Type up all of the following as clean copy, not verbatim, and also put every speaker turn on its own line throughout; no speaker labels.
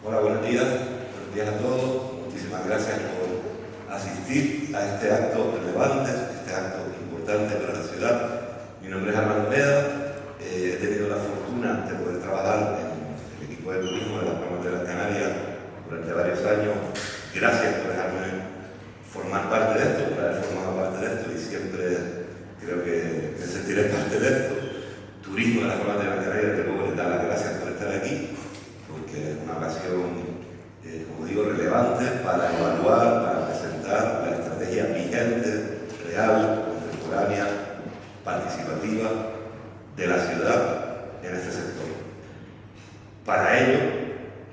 Hola, buenos días a todos. Muchísimas gracias por asistir a este acto relevante, este acto importante para la ciudad. Mi nombre es Armando Meda. He tenido la fortuna de poder trabajar en el equipo de turismo de las Palmas de Gran Canaria durante varios años. Gracias por dejarme formar parte de esto, por haber formado parte de esto, y siempre creo que me sentiré parte de esto. Turismo de las Palmas de Gran Canaria, desde luego les da las gracias por estar aquí, porque es una ocasión, como digo, relevante para evaluar, para presentar la estrategia vigente, real, contemporánea, participativa de la ciudad en este sector. Para ello,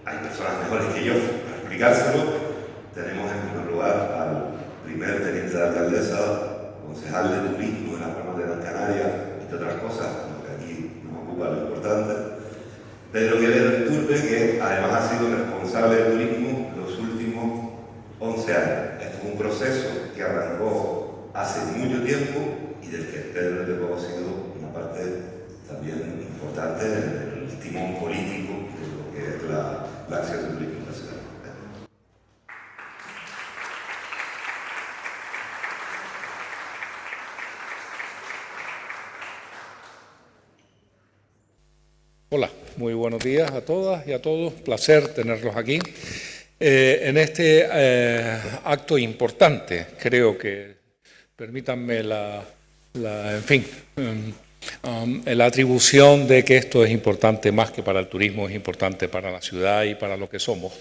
hay personas mejores que yo para explicárselo. Tenemos en primer lugar al primer teniente de alcaldesa, concejal de turismo de las Palmas de Gran Canaria, entre otras cosas, lo que aquí nos ocupa lo importante, Pedro Quevedo Iturbe, que además ha sido responsable de turismo los últimos 11 años. Esto es un proceso que arrancó hace mucho tiempo y del que Pedro de luego ha sido una parte también importante del timón político de lo que es la acción de turismo en la ciudad.
Hola, muy buenos días a todas y a todos. Placer tenerlos aquí en este acto importante. Creo que, permítanme la atribución de que esto es importante más que para el turismo, es importante para la ciudad y para lo que somos.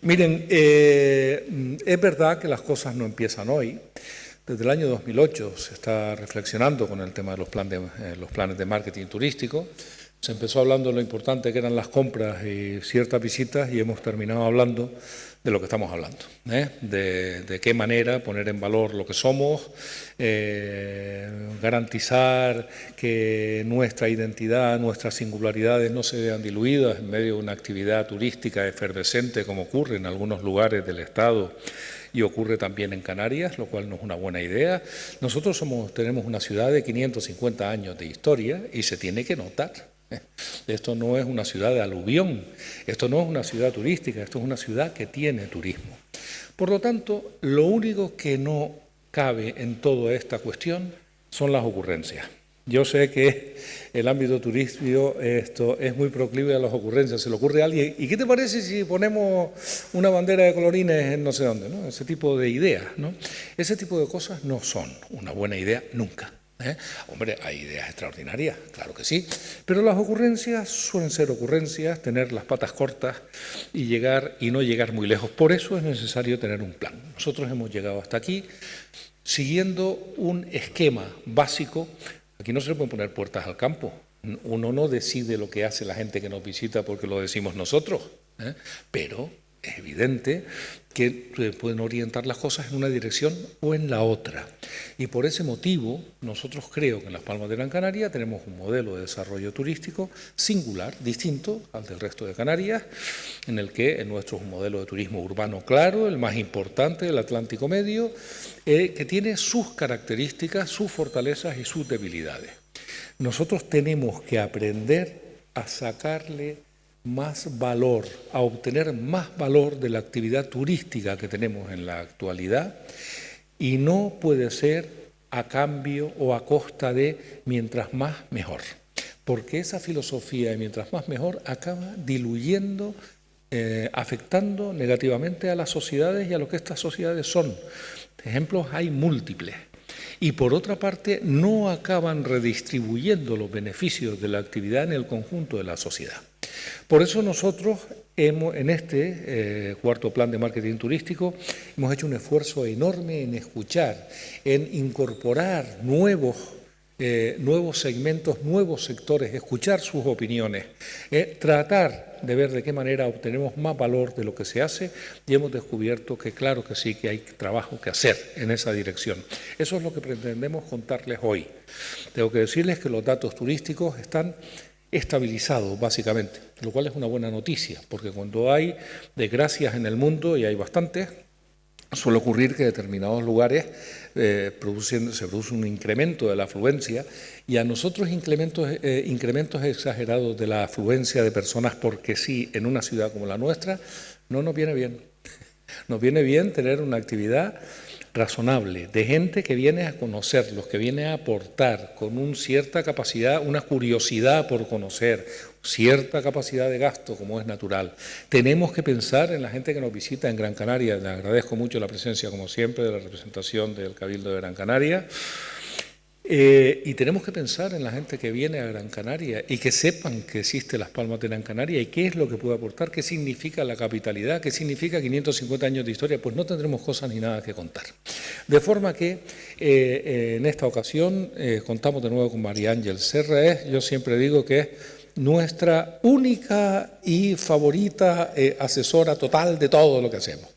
Miren, es verdad que las cosas no empiezan hoy. Desde el año 2008 se está reflexionando con el tema de los planes de marketing turístico. Se empezó hablando de lo importante que eran las compras y ciertas visitas y hemos terminado hablando de lo que estamos hablando, de qué manera poner en valor lo que somos, garantizar que nuestra identidad, nuestras singularidades no se vean diluidas en medio de una actividad turística efervescente como ocurre en algunos lugares del Estado y ocurre también en Canarias, lo cual no es una buena idea. Nosotros tenemos una ciudad de 550 años de historia y se tiene que notar. Esto no es una ciudad de aluvión, esto no es una ciudad turística, esto es una ciudad que tiene turismo. Por lo tanto, lo único que no cabe en toda esta cuestión son las ocurrencias. Yo sé que el ámbito turístico esto es muy proclive a las ocurrencias. Se le ocurre a alguien, ¿y qué te parece si ponemos una bandera de colorines en no sé dónde? ¿No? Ese tipo de ideas, ¿no? Ese tipo de cosas no son una buena idea nunca. Hombre, hay ideas extraordinarias, claro que sí, pero las ocurrencias suelen ser ocurrencias, tener las patas cortas y no llegar muy lejos. Por eso es necesario tener un plan. Nosotros hemos llegado hasta aquí siguiendo un esquema básico. Aquí no se le pueden poner puertas al campo. Uno no decide lo que hace la gente que nos visita porque lo decimos nosotros, pero es evidente que pueden orientar las cosas en una dirección o en la otra. Y por ese motivo, nosotros creo que en las Palmas de Gran Canaria tenemos un modelo de desarrollo turístico singular, distinto al del resto de Canarias, en el que el nuestro es un modelo de turismo urbano claro, el más importante del Atlántico Medio, que tiene sus características, sus fortalezas y sus debilidades. Nosotros tenemos que aprender a sacarle más valor, a obtener más valor de la actividad turística que tenemos en la actualidad, y no puede ser a cambio o a costa de mientras más mejor, porque esa filosofía de mientras más mejor acaba diluyendo, afectando negativamente a las sociedades y a lo que estas sociedades son. Ejemplos hay múltiples. Y por otra parte no acaban redistribuyendo los beneficios de la actividad en el conjunto de la sociedad. Por eso nosotros en este cuarto plan de marketing turístico hemos hecho un esfuerzo enorme en escuchar, en incorporar nuevos nuevos segmentos, nuevos sectores, escuchar sus opiniones, tratar de ver de qué manera obtenemos más valor de lo que se hace, y hemos descubierto que claro que sí, que hay trabajo que hacer en esa dirección. Eso es lo que pretendemos contarles hoy. Tengo que decirles que los datos turísticos están estabilizados básicamente, lo cual es una buena noticia, porque cuando hay desgracias en el mundo, y hay bastantes, suele ocurrir que en determinados lugares se produce un incremento de la afluencia, y a nosotros incrementos exagerados de la afluencia de personas porque sí en una ciudad como la nuestra no nos viene bien. Nos viene bien tener una actividad razonable, de gente que viene a conocerlos, que viene a aportar con una cierta capacidad, una curiosidad por conocer, cierta capacidad de gasto, como es natural. Tenemos que pensar en la gente que nos visita en Gran Canaria. Le agradezco mucho la presencia, como siempre, de la representación del Cabildo de Gran Canaria. Y tenemos que pensar en la gente que viene a Gran Canaria y que sepan que existen las Palmas de Gran Canaria y qué es lo que puede aportar, qué significa la capitalidad, qué significa 550 años de historia. Pues no tendremos cosas ni nada que contar. De forma que en esta ocasión contamos de nuevo con María Ángeles Serra. Yo siempre digo que es nuestra única y favorita asesora total de todo lo que hacemos.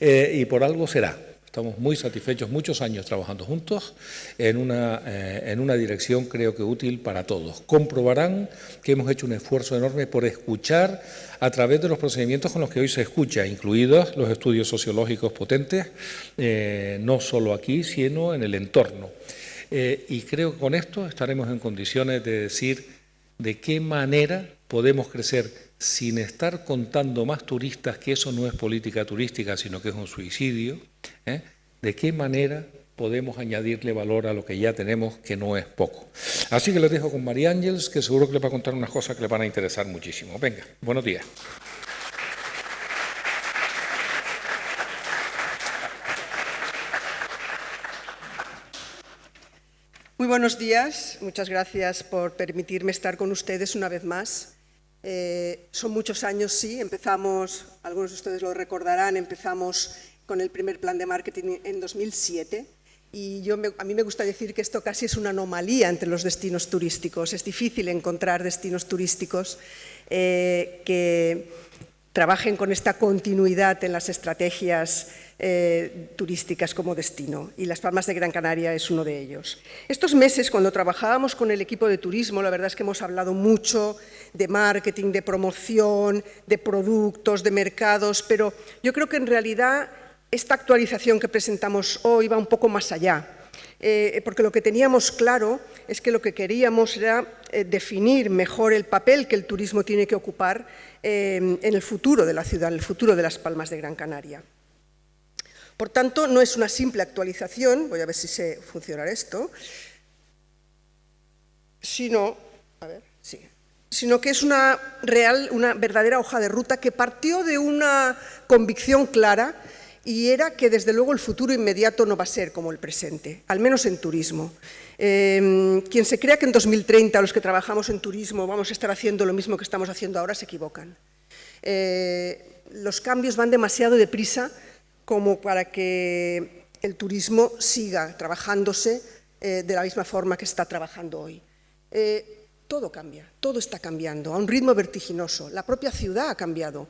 Y por algo será. Estamos muy satisfechos, muchos años trabajando juntos en una dirección creo que útil para todos. Comprobarán que hemos hecho un esfuerzo enorme por escuchar a través de los procedimientos con los que hoy se escucha, incluidos los estudios sociológicos potentes, no solo aquí, sino en el entorno. Y creo que con esto estaremos en condiciones de decir de qué manera podemos crecer sin estar contando más turistas, que eso no es política turística, sino que es un suicidio. ¿De qué manera podemos añadirle valor a lo que ya tenemos, que no es poco? Así que les dejo con María Ángeles, que seguro que les va a contar unas cosas que les van a interesar muchísimo. Venga, buenos días.
Muy buenos días, muchas gracias por permitirme estar con ustedes una vez más. Son muchos años, sí, empezamos, algunos de ustedes lo recordarán, empezamos con el primer plan de marketing en 2007 y a mí me gusta decir que esto casi es una anomalía entre los destinos turísticos. Es difícil encontrar destinos turísticos que trabajen con esta continuidad en las estrategias turísticas como destino, y Las Palmas de Gran Canaria es uno de ellos. Estos meses, cuando trabajábamos con el equipo de turismo, la verdad es que hemos hablado mucho de marketing, de promoción, de productos, de mercados, pero yo creo que en realidad esta actualización que presentamos hoy va un poco más allá, porque lo que teníamos claro es que lo que queríamos era definir mejor el papel que el turismo tiene que ocupar en el futuro de la ciudad, en el futuro de Las Palmas de Gran Canaria. Por tanto, no es una simple actualización, voy a ver si sé funcionar esto, sino que es una verdadera hoja de ruta que partió de una convicción clara, y era que desde luego el futuro inmediato no va a ser como el presente, al menos en turismo. Quien se crea que en 2030 los que trabajamos en turismo vamos a estar haciendo lo mismo que estamos haciendo ahora se equivocan. Los cambios van demasiado deprisa como para que el turismo siga trabajándose de la misma forma que está trabajando hoy. Todo cambia, todo está cambiando a un ritmo vertiginoso. La propia ciudad ha cambiado.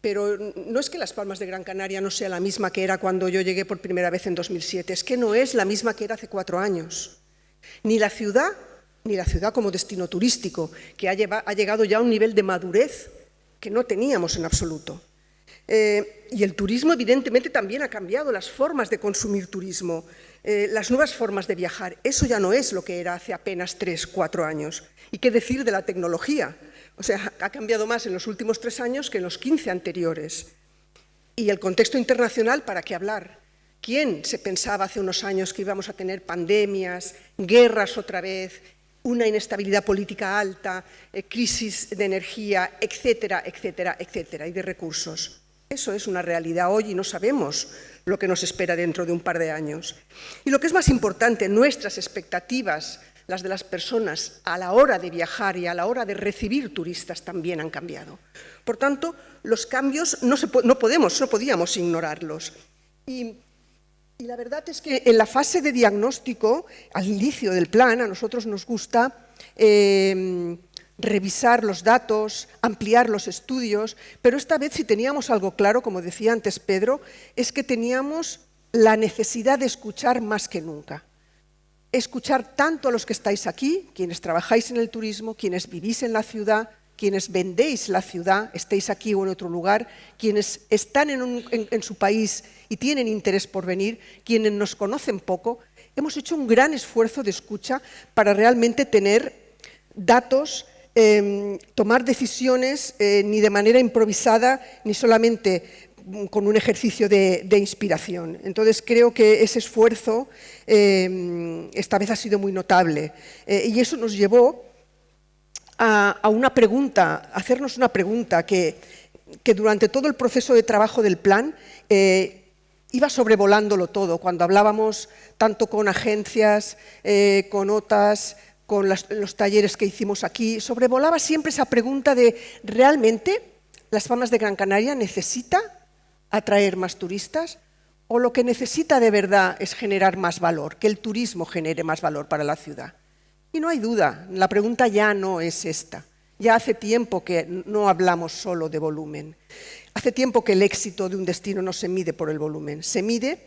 Pero no es que Las Palmas de Gran Canaria no sea la misma que era cuando yo llegué por primera vez en 2007, es que no es la misma que era hace 4 años. Ni la ciudad como destino turístico, que ha llegado ya a un nivel de madurez que no teníamos en absoluto. Y el turismo evidentemente también ha cambiado, las formas de consumir turismo, las nuevas formas de viajar. Eso ya no es lo que era hace apenas 3, 4 años. ¿Y qué decir de la tecnología? O sea, ha cambiado más en los últimos 3 años que en los 15 anteriores. Y el contexto internacional, ¿para qué hablar? ¿Quién se pensaba hace unos años que íbamos a tener pandemias, guerras otra vez, una inestabilidad política alta, crisis de energía, etcétera, etcétera, etcétera, y de recursos? Eso es una realidad hoy y no sabemos lo que nos espera dentro de un par de años. Y lo que es más importante, nuestras expectativas, las de las personas a la hora de viajar y a la hora de recibir turistas también han cambiado. Por tanto, los cambios no podíamos ignorarlos. Y Y la verdad es que en la fase de diagnóstico, al inicio del plan, a nosotros nos gusta revisar los datos, ampliar los estudios, pero esta vez si teníamos algo claro, como decía antes Pedro, es que teníamos la necesidad de escuchar más que nunca. Escuchar tanto a los que estáis aquí, quienes trabajáis en el turismo, quienes vivís en la ciudad, quienes vendéis la ciudad, estéis aquí o en otro lugar, quienes están en su país y tienen interés por venir, quienes nos conocen poco. Hemos hecho un gran esfuerzo de escucha para realmente tener datos, tomar decisiones ni de manera improvisada ni solamente con un ejercicio de inspiración. Entonces creo que ese esfuerzo esta vez ha sido muy notable y eso nos llevó a una pregunta, a hacernos una pregunta que durante todo el proceso de trabajo del plan iba sobrevolándolo todo, cuando hablábamos tanto con agencias, con OTAs, con los talleres que hicimos aquí, sobrevolaba siempre esa pregunta de ¿realmente Las Palmas de Gran Canaria necesita atraer más turistas o lo que necesita de verdad es generar más valor, que el turismo genere más valor para la ciudad? Y no hay duda, la pregunta ya no es esta. Ya hace tiempo que no hablamos solo de volumen. Hace tiempo que el éxito de un destino no se mide por el volumen, se mide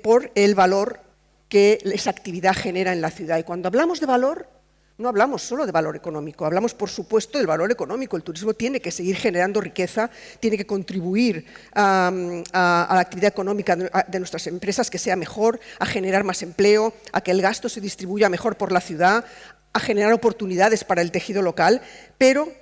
por el valor que esa actividad genera en la ciudad. Y cuando hablamos de valor, no hablamos solo de valor económico, hablamos por supuesto del valor económico. El turismo tiene que seguir generando riqueza, tiene que contribuir a la actividad económica de nuestras empresas, que sea mejor, a generar más empleo, a que el gasto se distribuya mejor por la ciudad, a generar oportunidades para el tejido local, pero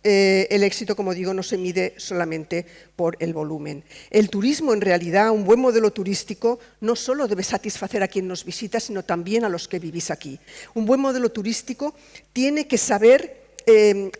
el éxito, como digo, no se mide solamente por el volumen. El turismo, en realidad, un buen modelo turístico, no solo debe satisfacer a quien nos visita, sino también a los que vivís aquí. Un buen modelo turístico tiene que saber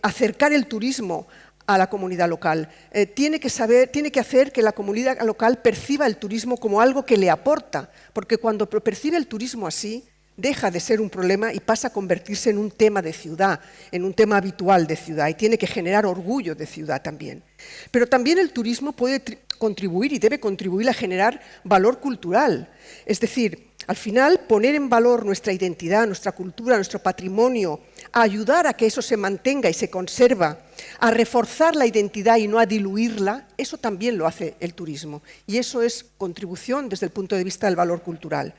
acercar el turismo a la comunidad local. Tiene que hacer que la comunidad local perciba el turismo como algo que le aporta, porque cuando percibe el turismo así, deja de ser un problema y pasa a convertirse en un tema de ciudad, en un tema habitual de ciudad, y tiene que generar orgullo de ciudad también. Pero también el turismo puede contribuir y debe contribuir a generar valor cultural. Es decir, al final, poner en valor nuestra identidad, nuestra cultura, nuestro patrimonio, a ayudar a que eso se mantenga y se conserva, a reforzar la identidad y no a diluirla, eso también lo hace el turismo. Y eso es contribución desde el punto de vista del valor cultural.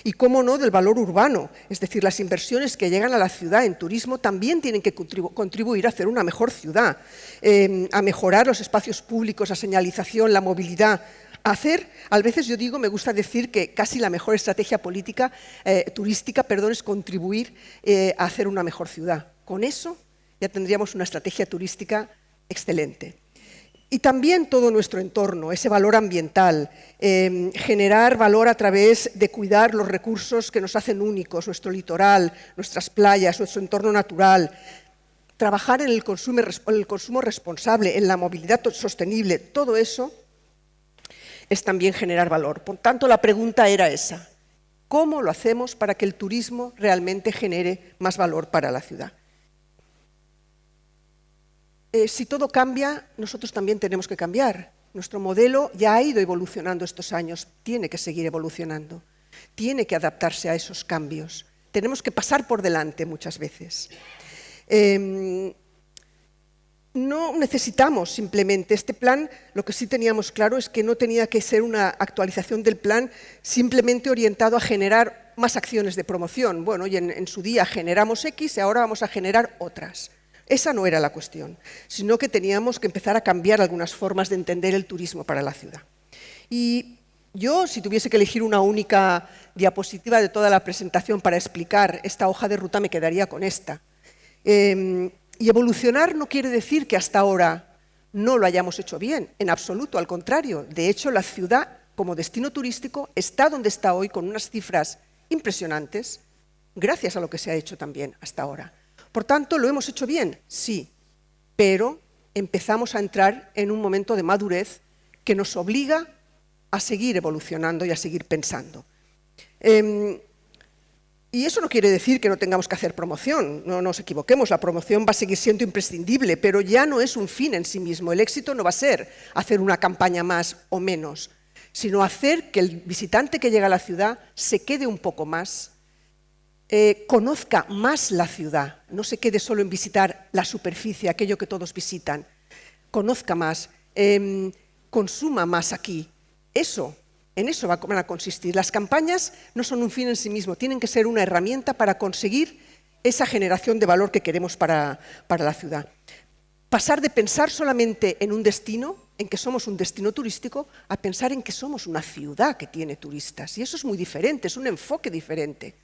Y cómo no, del valor urbano, es decir, las inversiones que llegan a la ciudad en turismo también tienen que contribuir a hacer una mejor ciudad, a mejorar los espacios públicos, la señalización, la movilidad. A veces yo digo, me gusta decir que casi la mejor estrategia política, turística, es contribuir a hacer una mejor ciudad. Con eso ya tendríamos una estrategia turística excelente. Y también todo nuestro entorno, ese valor ambiental, generar valor a través de cuidar los recursos que nos hacen únicos, nuestro litoral, nuestras playas, nuestro entorno natural, trabajar en el consumo responsable, en la movilidad sostenible, todo eso es también generar valor. Por tanto, la pregunta era esa: ¿cómo lo hacemos para que el turismo realmente genere más valor para la ciudad? Si todo cambia, nosotros también tenemos que cambiar. Nuestro modelo ya ha ido evolucionando estos años, tiene que seguir evolucionando, tiene que adaptarse a esos cambios. Tenemos que pasar por delante muchas veces. No necesitamos simplemente este plan, lo que sí teníamos claro es que no tenía que ser una actualización del plan simplemente orientado a generar más acciones de promoción. Bueno, y en su día generamos X y ahora vamos a generar otras. Esa no era la cuestión, sino que teníamos que empezar a cambiar algunas formas de entender el turismo para la ciudad. Y yo, si tuviese que elegir una única diapositiva de toda la presentación para explicar esta hoja de ruta, me quedaría con esta. Y evolucionar no quiere decir que hasta ahora no lo hayamos hecho bien, en absoluto, al contrario. De hecho, la ciudad, como destino turístico, está donde está hoy con unas cifras impresionantes, gracias a lo que se ha hecho también hasta ahora. Por tanto, ¿lo hemos hecho bien? Sí, pero empezamos a entrar en un momento de madurez que nos obliga a seguir evolucionando y a seguir pensando. Y eso no quiere decir que no tengamos que hacer promoción, no nos equivoquemos, la promoción va a seguir siendo imprescindible, pero ya no es un fin en sí mismo. El éxito no va a ser hacer una campaña más o menos, sino hacer que el visitante que llega a la ciudad se quede un poco más, conozca más la ciudad, no se quede solo en visitar la superficie, aquello que todos visitan, conozca más, consuma más aquí. En eso van a consistir. Las campañas no son un fin en sí mismo, tienen que ser una herramienta para conseguir esa generación de valor que queremos para la ciudad. Pasar de pensar solamente en un destino, en que somos un destino turístico, a pensar en que somos una ciudad que tiene turistas. Y eso es muy diferente, es un enfoque diferente.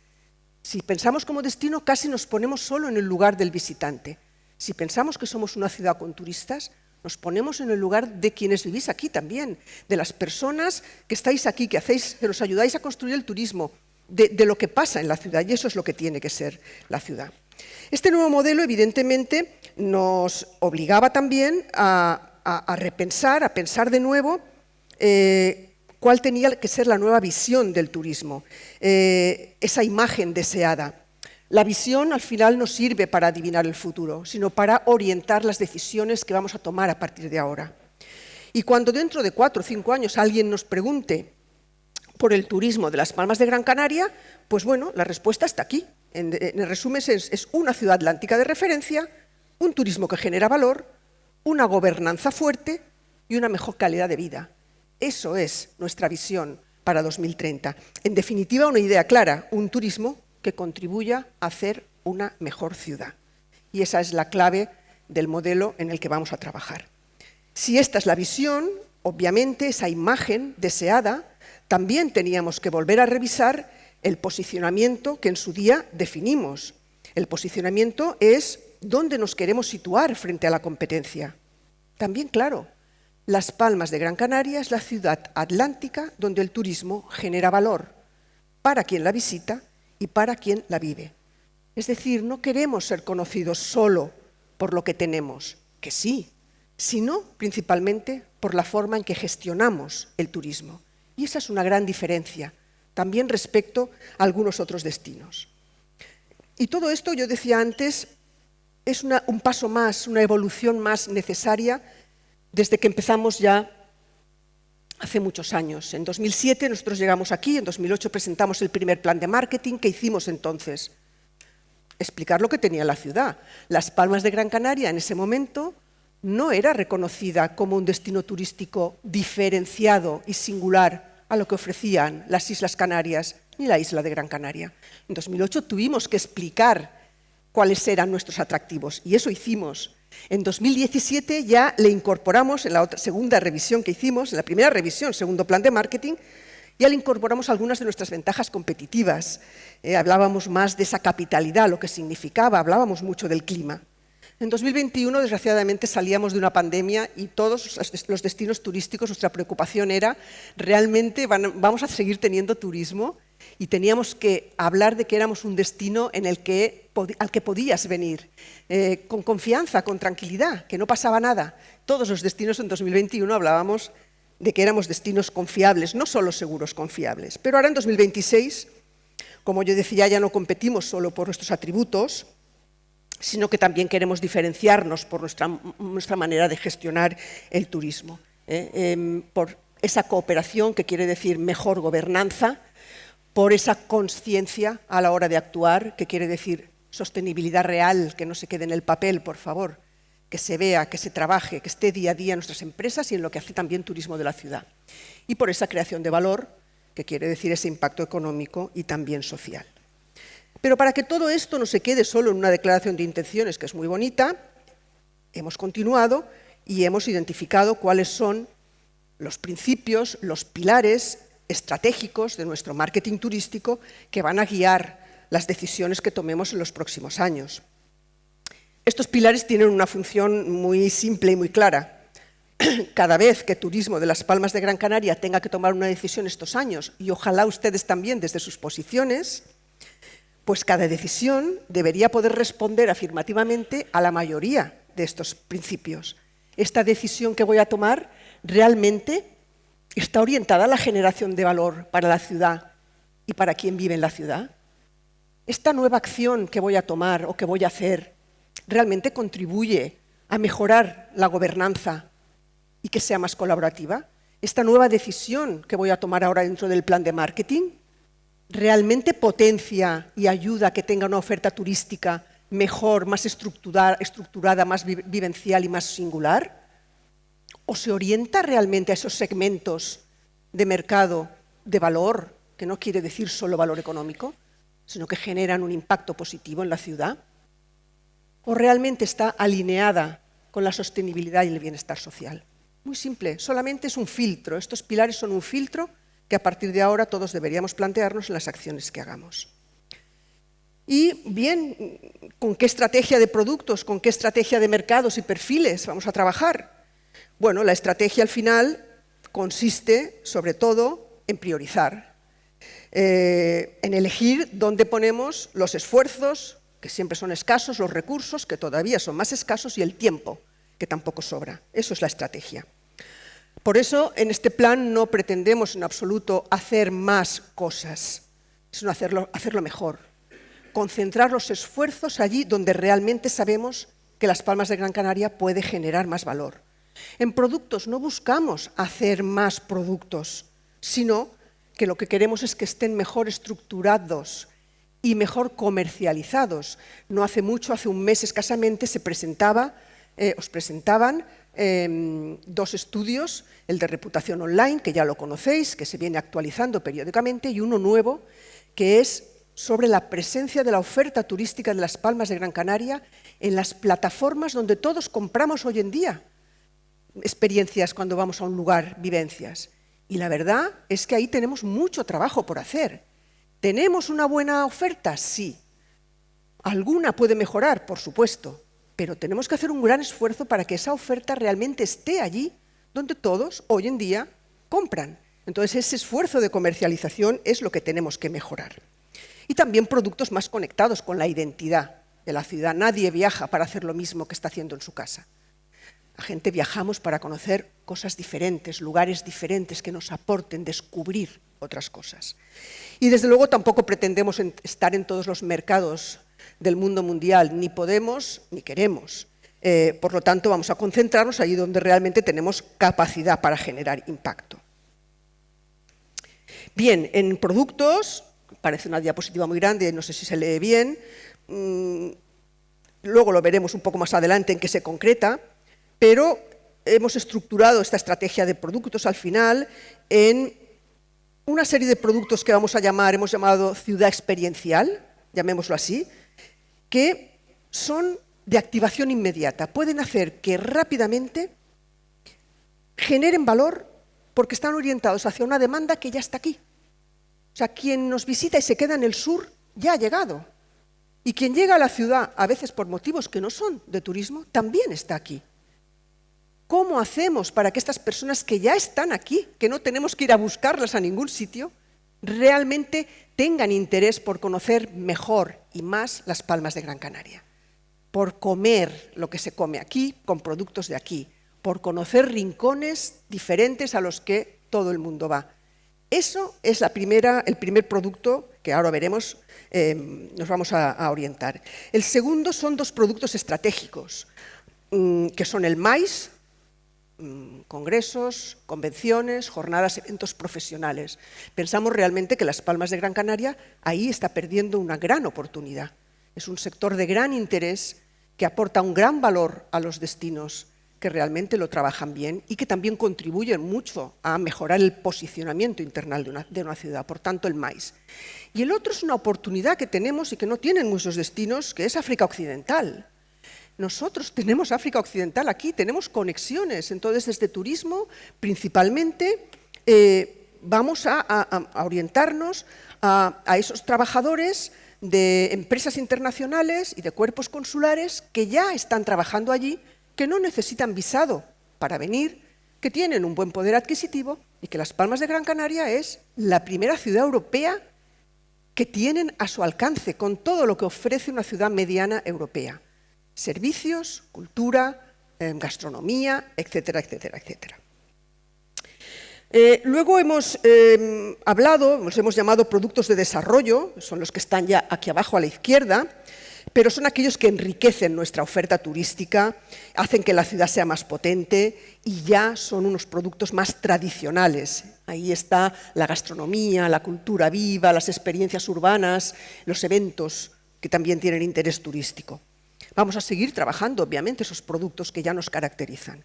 Si pensamos como destino, casi nos ponemos solo en el lugar del visitante. Si pensamos que somos una ciudad con turistas, nos ponemos en el lugar de quienes vivís aquí también, de las personas que estáis aquí, que nos ayudáis a construir el turismo, de lo que pasa en la ciudad, y eso es lo que tiene que ser la ciudad. Este nuevo modelo, evidentemente, nos obligaba también a repensar, a pensar de nuevo cuál tenía que ser la nueva visión del turismo, esa imagen deseada. La visión al final no sirve para adivinar el futuro, sino para orientar las decisiones que vamos a tomar a partir de ahora. Y cuando dentro de 4 o 5 años alguien nos pregunte por el turismo de las Palmas de Gran Canaria, pues bueno, la respuesta está aquí. En resumen, es una ciudad atlántica de referencia, un turismo que genera valor, una gobernanza fuerte y una mejor calidad de vida. Eso es nuestra visión para 2030. En definitiva, una idea clara, un turismo que contribuya a hacer una mejor ciudad. Y esa es la clave del modelo en el que vamos a trabajar. Si esta es la visión, obviamente esa imagen deseada, también teníamos que volver a revisar el posicionamiento que en su día definimos. El posicionamiento es dónde nos queremos situar frente a la competencia. También, claro, Las Palmas de Gran Canaria es la ciudad atlántica donde el turismo genera valor para quien la visita y para quien la vive. Es decir, no queremos ser conocidos solo por lo que tenemos, que sí, sino principalmente por la forma en que gestionamos el turismo. Y esa es una gran diferencia, también respecto a algunos otros destinos. Y todo esto, yo decía antes, es un paso más, una evolución más necesaria desde que empezamos ya hace muchos años. En 2007 nosotros llegamos aquí, en 2008 presentamos el primer plan de marketing. ¿Qué hicimos entonces? Explicar lo que tenía la ciudad. Las Palmas de Gran Canaria en ese momento no era reconocida como un destino turístico diferenciado y singular a lo que ofrecían las Islas Canarias ni la isla de Gran Canaria. En 2008 tuvimos que explicar cuáles eran nuestros atractivos y eso hicimos. En 2017 ya le incorporamos, en la segunda revisión que hicimos, en la primera revisión, segundo plan de marketing, ya le incorporamos algunas de nuestras ventajas competitivas. Hablábamos más de esa capitalidad, lo que significaba, hablábamos mucho del clima. En 2021, desgraciadamente, salíamos de una pandemia y todos los destinos turísticos, nuestra preocupación era, ¿realmente vamos a seguir teniendo turismo? Y teníamos que hablar de que éramos un destino al que podías venir, con confianza, con tranquilidad, que no pasaba nada. Todos los destinos en 2021 hablábamos de que éramos destinos confiables, no solo seguros, confiables. Pero ahora en 2026, como yo decía, ya no competimos solo por nuestros atributos, sino que también queremos diferenciarnos por nuestra manera de gestionar el turismo, por esa cooperación que quiere decir mejor gobernanza, por esa conciencia a la hora de actuar, que quiere decir sostenibilidad real, que no se quede en el papel, por favor, que se vea, que se trabaje, que esté día a día en nuestras empresas y en lo que hace también turismo de la ciudad. Y por esa creación de valor, que quiere decir ese impacto económico y también social. Pero para que todo esto no se quede solo en una declaración de intenciones, que es muy bonita, hemos continuado y hemos identificado cuáles son los principios, los pilares estratégicos de nuestro marketing turístico que van a guiar las decisiones que tomemos en los próximos años. Estos pilares tienen una función muy simple y muy clara. Cada vez que Turismo de las Palmas de Gran Canaria tenga que tomar una decisión estos años, y ojalá ustedes también desde sus posiciones, pues cada decisión debería poder responder afirmativamente a la mayoría de estos principios. ¿Esta decisión que voy a tomar realmente está orientada a la generación de valor para la ciudad y para quien vive en la ciudad? ¿Esta nueva acción que voy a tomar o que voy a hacer realmente contribuye a mejorar la gobernanza y que sea más colaborativa? esta nueva decisión que voy a tomar ahora dentro del plan de marketing realmente potencia y ayuda a que tenga una oferta turística mejor, más estructurada, más vivencial y más singular? ¿O se orienta realmente a esos segmentos de mercado de valor, que no quiere decir solo valor económico, sino que generan un impacto positivo en la ciudad? ¿O realmente está alineada con la sostenibilidad y el bienestar social? Muy simple, solamente es un filtro. Estos pilares son un filtro que a partir de ahora todos deberíamos plantearnos en las acciones que hagamos. Y bien, ¿con qué estrategia de productos, con qué estrategia de mercados y perfiles vamos a trabajar? Bueno, la estrategia al final consiste sobre todo en priorizar, en elegir dónde ponemos los esfuerzos, que siempre son escasos, los recursos, que todavía son más escasos, y el tiempo, que tampoco sobra. Eso es la estrategia. Por eso, en este plan no pretendemos en absoluto hacer más cosas, sino hacerlo mejor. Concentrar los esfuerzos allí donde realmente sabemos que Las Palmas de Gran Canaria puede generar más valor. En productos no buscamos hacer más productos, sino que lo que queremos es que estén mejor estructurados y mejor comercializados. No hace mucho, hace un mes escasamente, os presentaban dos estudios, el de reputación online, que ya lo conocéis, que se viene actualizando periódicamente, y uno nuevo, que es sobre la presencia de la oferta turística de Las Palmas de Gran Canaria en las plataformas donde todos compramos hoy en día experiencias cuando vamos a un lugar, vivencias. Y la verdad es que ahí tenemos mucho trabajo por hacer. ¿Tenemos una buena oferta? Sí. ¿Alguna puede mejorar? Por supuesto. Pero tenemos que hacer un gran esfuerzo para que esa oferta realmente esté allí donde todos hoy en día compran. Entonces, ese esfuerzo de comercialización es lo que tenemos que mejorar. Y también productos más conectados con la identidad de la ciudad. Nadie viaja para hacer lo mismo que está haciendo en su casa. La gente viajamos para conocer cosas diferentes, lugares diferentes que nos aporten, descubrir otras cosas. Y desde luego tampoco pretendemos estar en todos los mercados del mundo mundial, ni podemos ni queremos. Por lo tanto, vamos a concentrarnos allí donde realmente tenemos capacidad para generar impacto. Bien, en productos, parece una diapositiva muy grande, no sé si se lee bien, luego lo veremos un poco más adelante en qué se concreta, pero hemos estructurado esta estrategia de productos al final en una serie de productos que hemos llamado ciudad experiencial, llamémoslo así, que son de activación inmediata, pueden hacer que rápidamente generen valor porque están orientados hacia una demanda que ya está aquí. O sea, quien nos visita y se queda en el sur ya ha llegado. Y quien llega a la ciudad, a veces por motivos que no son de turismo, también está aquí. ¿Cómo hacemos para que estas personas que ya están aquí, que no tenemos que ir a buscarlas a ningún sitio, realmente tengan interés por conocer mejor y más Las Palmas de Gran Canaria? Por comer lo que se come aquí, con productos de aquí, por conocer rincones diferentes a los que todo el mundo va. Eso es el primer producto que ahora veremos, nos vamos a orientar. El segundo son dos productos estratégicos, que son el MAIS, congresos, convenciones, jornadas, eventos profesionales. Pensamos realmente que Las Palmas de Gran Canaria ahí está perdiendo una gran oportunidad. Es un sector de gran interés que aporta un gran valor a los destinos que realmente lo trabajan bien y que también contribuyen mucho a mejorar el posicionamiento internal de una ciudad, por tanto el MAIS. Y el otro es una oportunidad que tenemos y que no tienen muchos destinos, que es África Occidental. Nosotros tenemos África Occidental aquí, tenemos conexiones, entonces desde turismo principalmente vamos a orientarnos a esos trabajadores de empresas internacionales y de cuerpos consulares que ya están trabajando allí, que no necesitan visado para venir, que tienen un buen poder adquisitivo y que Las Palmas de Gran Canaria es la primera ciudad europea que tienen a su alcance con todo lo que ofrece una ciudad mediana europea. Servicios, cultura, gastronomía, etcétera, etcétera, etcétera. Luego hemos hablado, los hemos llamado productos de desarrollo, son los que están ya aquí abajo a la izquierda, pero son aquellos que enriquecen nuestra oferta turística, hacen que la ciudad sea más potente y ya son unos productos más tradicionales. Ahí está la gastronomía, la cultura viva, las experiencias urbanas, los eventos que también tienen interés turístico. Vamos a seguir trabajando, obviamente, esos productos que ya nos caracterizan.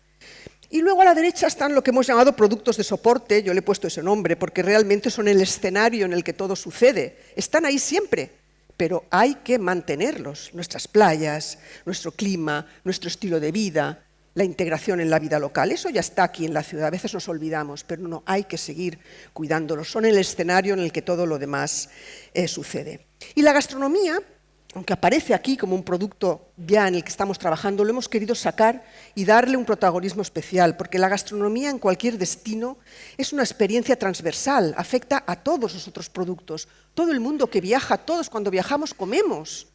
Y luego a la derecha están lo que hemos llamado productos de soporte, yo le he puesto ese nombre porque realmente son el escenario en el que todo sucede. Están ahí siempre, pero hay que mantenerlos. Nuestras playas, nuestro clima, nuestro estilo de vida, la integración en la vida local. Eso ya está aquí en la ciudad, a veces nos olvidamos, pero no, hay que seguir cuidándolos. Son el escenario en el que todo lo demás sucede. Y la gastronomía, aunque aparece aquí como un producto ya en el que estamos trabajando, lo hemos querido sacar y darle un protagonismo especial, porque la gastronomía en cualquier destino es una experiencia transversal, afecta a todos los otros productos. Todo el mundo que viaja, todos cuando viajamos comemos.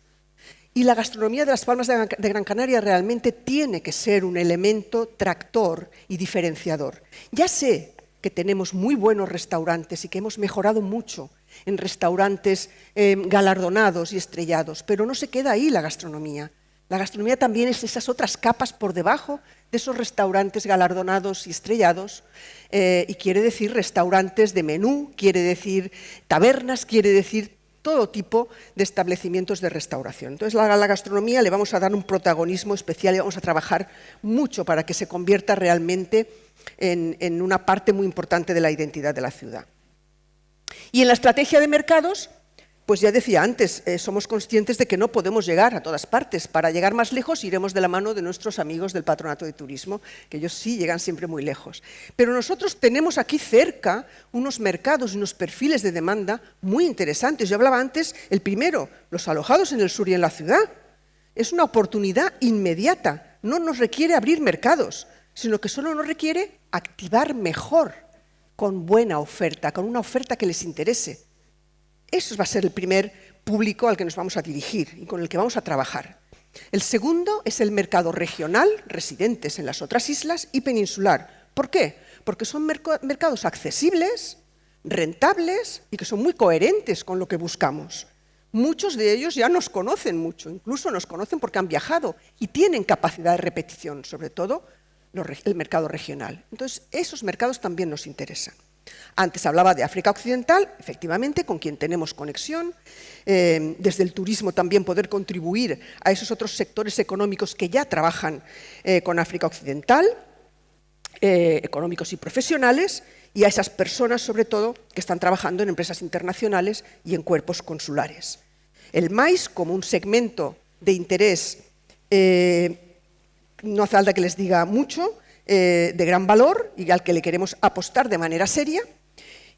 Y la gastronomía de las Palmas de Gran Canaria realmente tiene que ser un elemento tractor y diferenciador. Ya sé que tenemos muy buenos restaurantes y que hemos mejorado mucho en restaurantes galardonados y estrellados, pero no se queda ahí la gastronomía. La gastronomía también es esas otras capas por debajo de esos restaurantes galardonados y estrellados, y quiere decir restaurantes de menú, quiere decir tabernas, quiere decir todo tipo de establecimientos de restauración. Entonces a la gastronomía le vamos a dar un protagonismo especial y vamos a trabajar mucho para que se convierta realmente en una parte muy importante de la identidad de la ciudad. Y en la estrategia de mercados, pues ya decía antes, somos conscientes de que no podemos llegar a todas partes. Para llegar más lejos iremos de la mano de nuestros amigos del Patronato de Turismo, que ellos sí llegan siempre muy lejos. Pero nosotros tenemos aquí cerca unos mercados y unos perfiles de demanda muy interesantes. Yo hablaba antes, el primero, los alojados en el sur y en la ciudad. Es una oportunidad inmediata, no nos requiere abrir mercados, sino que solo nos requiere activar mejor, con buena oferta, con una oferta que les interese. Eso va a ser el primer público al que nos vamos a dirigir y con el que vamos a trabajar. El segundo es el mercado regional, residentes en las otras islas, y peninsular. ¿Por qué? Porque son mercados accesibles, rentables y que son muy coherentes con lo que buscamos. Muchos de ellos ya nos conocen mucho, incluso nos conocen porque han viajado y tienen capacidad de repetición, sobre todo el mercado regional. Entonces, esos mercados también nos interesan. Antes hablaba de África Occidental, efectivamente, con quien tenemos conexión. Desde el turismo también poder contribuir a esos otros sectores económicos que ya trabajan con África Occidental, económicos y profesionales, y a esas personas, sobre todo, que están trabajando en empresas internacionales y en cuerpos consulares. El MAIS, como un segmento de interés, no hace falta que les diga mucho, de gran valor y al que le queremos apostar de manera seria.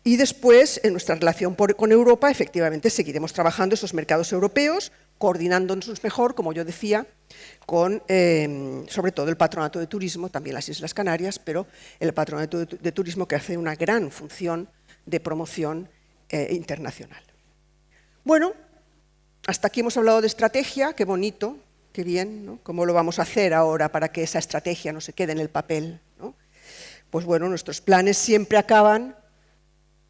Y después, en nuestra relación con Europa, efectivamente, seguiremos trabajando esos mercados europeos, coordinándonos mejor, como yo decía, con, sobre todo, el Patronato de Turismo, también las Islas Canarias, pero el Patronato de Turismo que hace una gran función de promoción internacional. Bueno, hasta aquí hemos hablado de estrategia, qué bonito, qué bien, ¿no? ¿Cómo lo vamos a hacer ahora para que esa estrategia no se quede en el papel, ¿no? Pues bueno, nuestros planes siempre acaban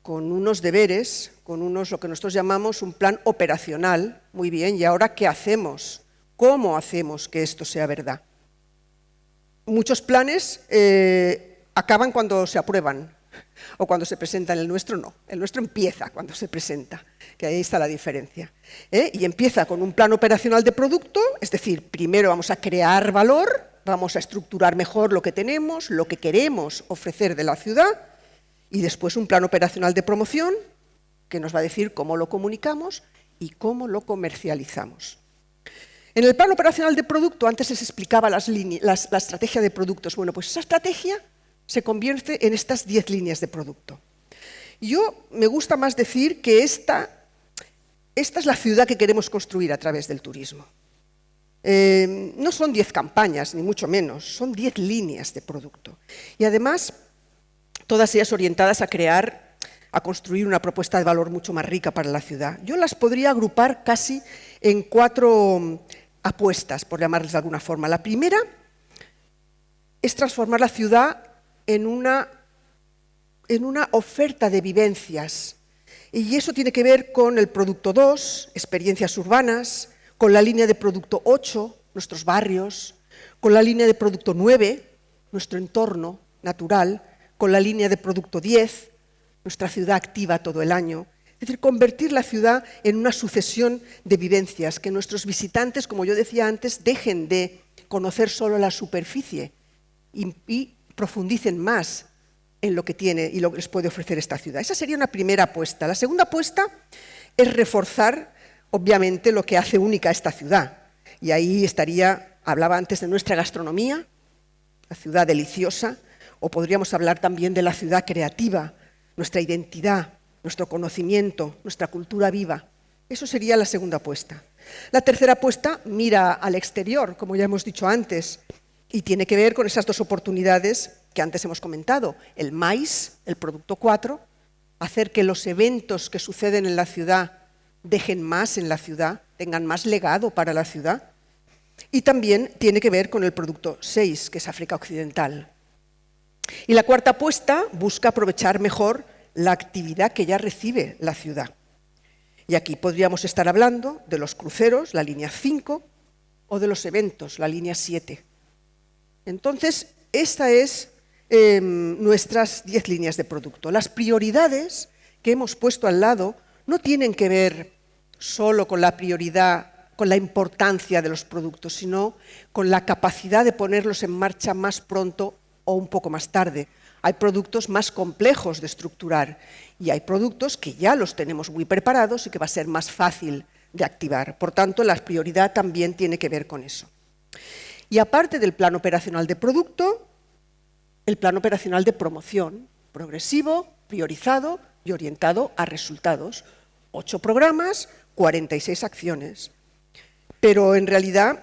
con unos deberes, con unos, lo que nosotros llamamos un plan operacional. Muy bien, ¿y ahora qué hacemos? ¿Cómo hacemos que esto sea verdad? Muchos planes acaban cuando se aprueban o cuando se presentan. El nuestro no, el nuestro empieza cuando se presenta, que ahí está la diferencia. Y empieza con un plan operacional de producto, es decir, primero vamos a crear valor, vamos a estructurar mejor lo que tenemos, lo que queremos ofrecer de la ciudad, y después un plan operacional de promoción que nos va a decir cómo lo comunicamos y cómo lo comercializamos. En el plan operacional de producto, antes les explicaba la estrategia de productos. Bueno, pues esa estrategia se convierte en estas 10 líneas de producto. Yo me gusta más decir que esta es la ciudad que queremos construir a través del turismo. No son 10 campañas, ni mucho menos, son 10 líneas de producto. Y además, todas ellas orientadas a construir una propuesta de valor mucho más rica para la ciudad. Yo las podría agrupar casi en 4 apuestas, por llamarles de alguna forma. La primera es transformar la ciudad en una oferta de vivencias. Y eso tiene que ver con el producto 2, experiencias urbanas, con la línea de producto 8, nuestros barrios, con la línea de producto 9, nuestro entorno natural, con la línea de producto 10, nuestra ciudad activa todo el año. Es decir, convertir la ciudad en una sucesión de vivencias, que nuestros visitantes, como yo decía antes, dejen de conocer solo la superficie y profundicen más en lo que tiene y lo que les puede ofrecer esta ciudad. Esa sería una primera apuesta. La segunda apuesta es reforzar, obviamente, lo que hace única a esta ciudad. Y ahí hablaba antes de nuestra gastronomía, la ciudad deliciosa, o podríamos hablar también de la ciudad creativa, nuestra identidad, nuestro conocimiento, nuestra cultura viva. Eso sería la segunda apuesta. La tercera apuesta mira al exterior, como ya hemos dicho antes, y tiene que ver con esas dos oportunidades que antes hemos comentado. El MAIS, el producto 4, hacer que los eventos que suceden en la ciudad dejen más en la ciudad, tengan más legado para la ciudad. Y también tiene que ver con el producto 6, que es África Occidental. Y la cuarta apuesta busca aprovechar mejor la actividad que ya recibe la ciudad. Y aquí podríamos estar hablando de los cruceros, la línea 5, o de los eventos, la línea 7. Entonces, esta es nuestras 10 líneas de producto. Las prioridades que hemos puesto al lado no tienen que ver solo con la prioridad, con la importancia de los productos, sino con la capacidad de ponerlos en marcha más pronto o un poco más tarde. Hay productos más complejos de estructurar y hay productos que ya los tenemos muy preparados y que va a ser más fácil de activar. Por tanto, la prioridad también tiene que ver con eso. Y aparte del plan operacional de producto, el plan operacional de promoción, progresivo, priorizado y orientado a resultados. 8 programas, 46 acciones. Pero en realidad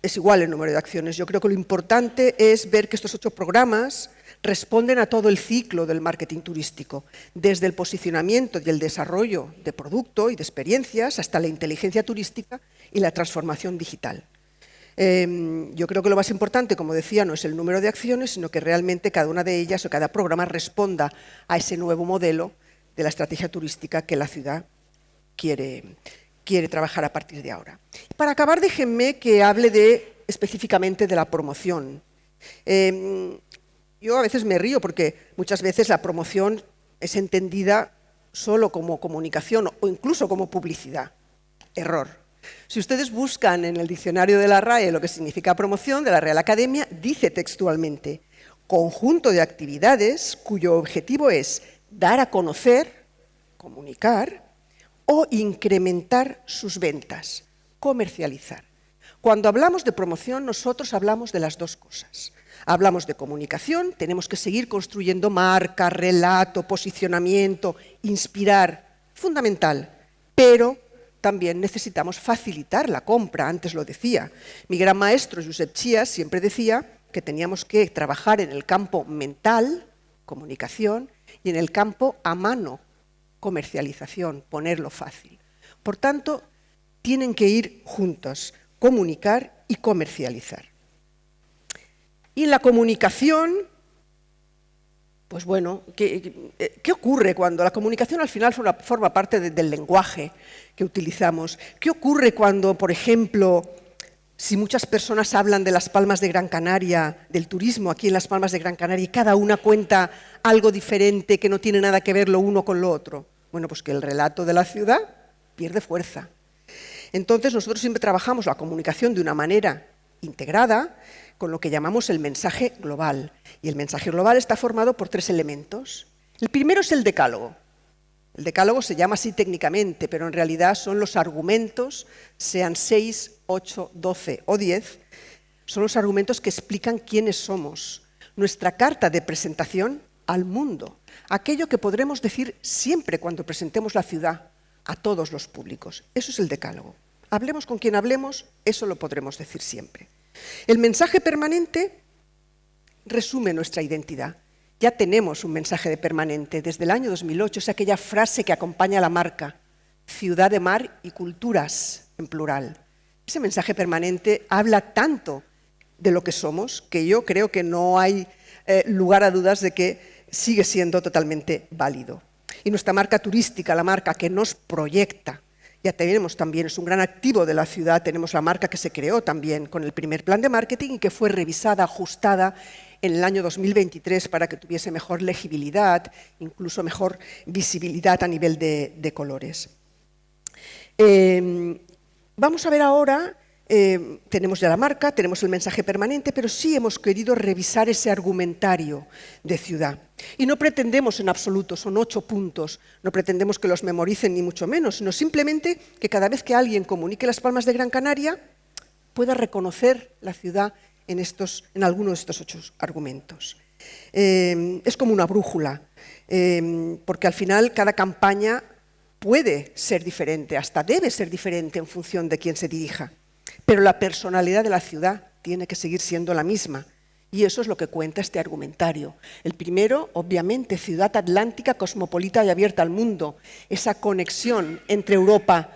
es igual el número de acciones. Yo creo que lo importante es ver que estos 8 programas responden a todo el ciclo del marketing turístico, desde el posicionamiento y el desarrollo de producto y de experiencias hasta la inteligencia turística y la transformación digital. Yo creo que lo más importante, como decía, no es el número de acciones, sino que realmente cada una de ellas o cada programa responda a ese nuevo modelo de la estrategia turística que la ciudad quiere trabajar a partir de ahora. Para acabar, déjenme que hable específicamente de la promoción. Yo a veces me río porque muchas veces la promoción es entendida solo como comunicación o incluso como publicidad. Error. Si ustedes buscan en el diccionario de la RAE lo que significa promoción de la Real Academia, dice textualmente: conjunto de actividades cuyo objetivo es dar a conocer, comunicar o incrementar sus ventas, comercializar. Cuando hablamos de promoción, nosotros hablamos de las dos cosas. Hablamos de comunicación, tenemos que seguir construyendo marca, relato, posicionamiento, inspirar, fundamental, pero también necesitamos facilitar la compra, antes lo decía. Mi gran maestro, Josep Chias, siempre decía que teníamos que trabajar en el campo mental, comunicación, y en el campo a mano, comercialización, ponerlo fácil. Por tanto, tienen que ir juntos, comunicar y comercializar. Y en la comunicación, pues bueno, ¿qué ocurre cuando la comunicación al final forma parte del lenguaje que utilizamos? ¿Qué ocurre cuando, por ejemplo, si muchas personas hablan de las Palmas de Gran Canaria, del turismo aquí en las Palmas de Gran Canaria, y cada una cuenta algo diferente que no tiene nada que ver lo uno con lo otro? Bueno, pues que el relato de la ciudad pierde fuerza. Entonces nosotros siempre trabajamos la comunicación de una manera integrada, con lo que llamamos el mensaje global. Y el mensaje global está formado por 3 elementos. El primero es el decálogo. El decálogo se llama así técnicamente, pero en realidad son los argumentos, sean 6, 8, 12 o 10, son los argumentos que explican quiénes somos, nuestra carta de presentación al mundo, aquello que podremos decir siempre cuando presentemos la ciudad a todos los públicos. Eso es el decálogo. Hablemos con quien hablemos, eso lo podremos decir siempre. El mensaje permanente resume nuestra identidad. Ya tenemos un mensaje permanente. Desde el año 2008 es aquella frase que acompaña a la marca: ciudad de mar y culturas, en plural. Ese mensaje permanente habla tanto de lo que somos que yo creo que no hay lugar a dudas de que sigue siendo totalmente válido. Y nuestra marca turística, la marca que nos proyecta, Ya tenemos también, es un gran activo de la ciudad, tenemos la marca que se creó también con el primer plan de marketing y que fue revisada, ajustada en el año 2023 para que tuviese mejor legibilidad, incluso mejor visibilidad a nivel de colores. Vamos a ver ahora, tenemos ya la marca, tenemos el mensaje permanente, pero sí hemos querido revisar ese argumentario de ciudad. Y no pretendemos en absoluto, son 8 puntos, no pretendemos que los memoricen ni mucho menos, sino simplemente que cada vez que alguien comunique Las Palmas de Gran Canaria pueda reconocer la ciudad en alguno de estos 8 argumentos. Es como una brújula, porque al final cada campaña puede ser diferente, hasta debe ser diferente en función de quién se dirija, pero la personalidad de la ciudad tiene que seguir siendo la misma. Y eso es lo que cuenta este argumentario. El primero, obviamente, ciudad atlántica, cosmopolita y abierta al mundo. Esa conexión entre Europa,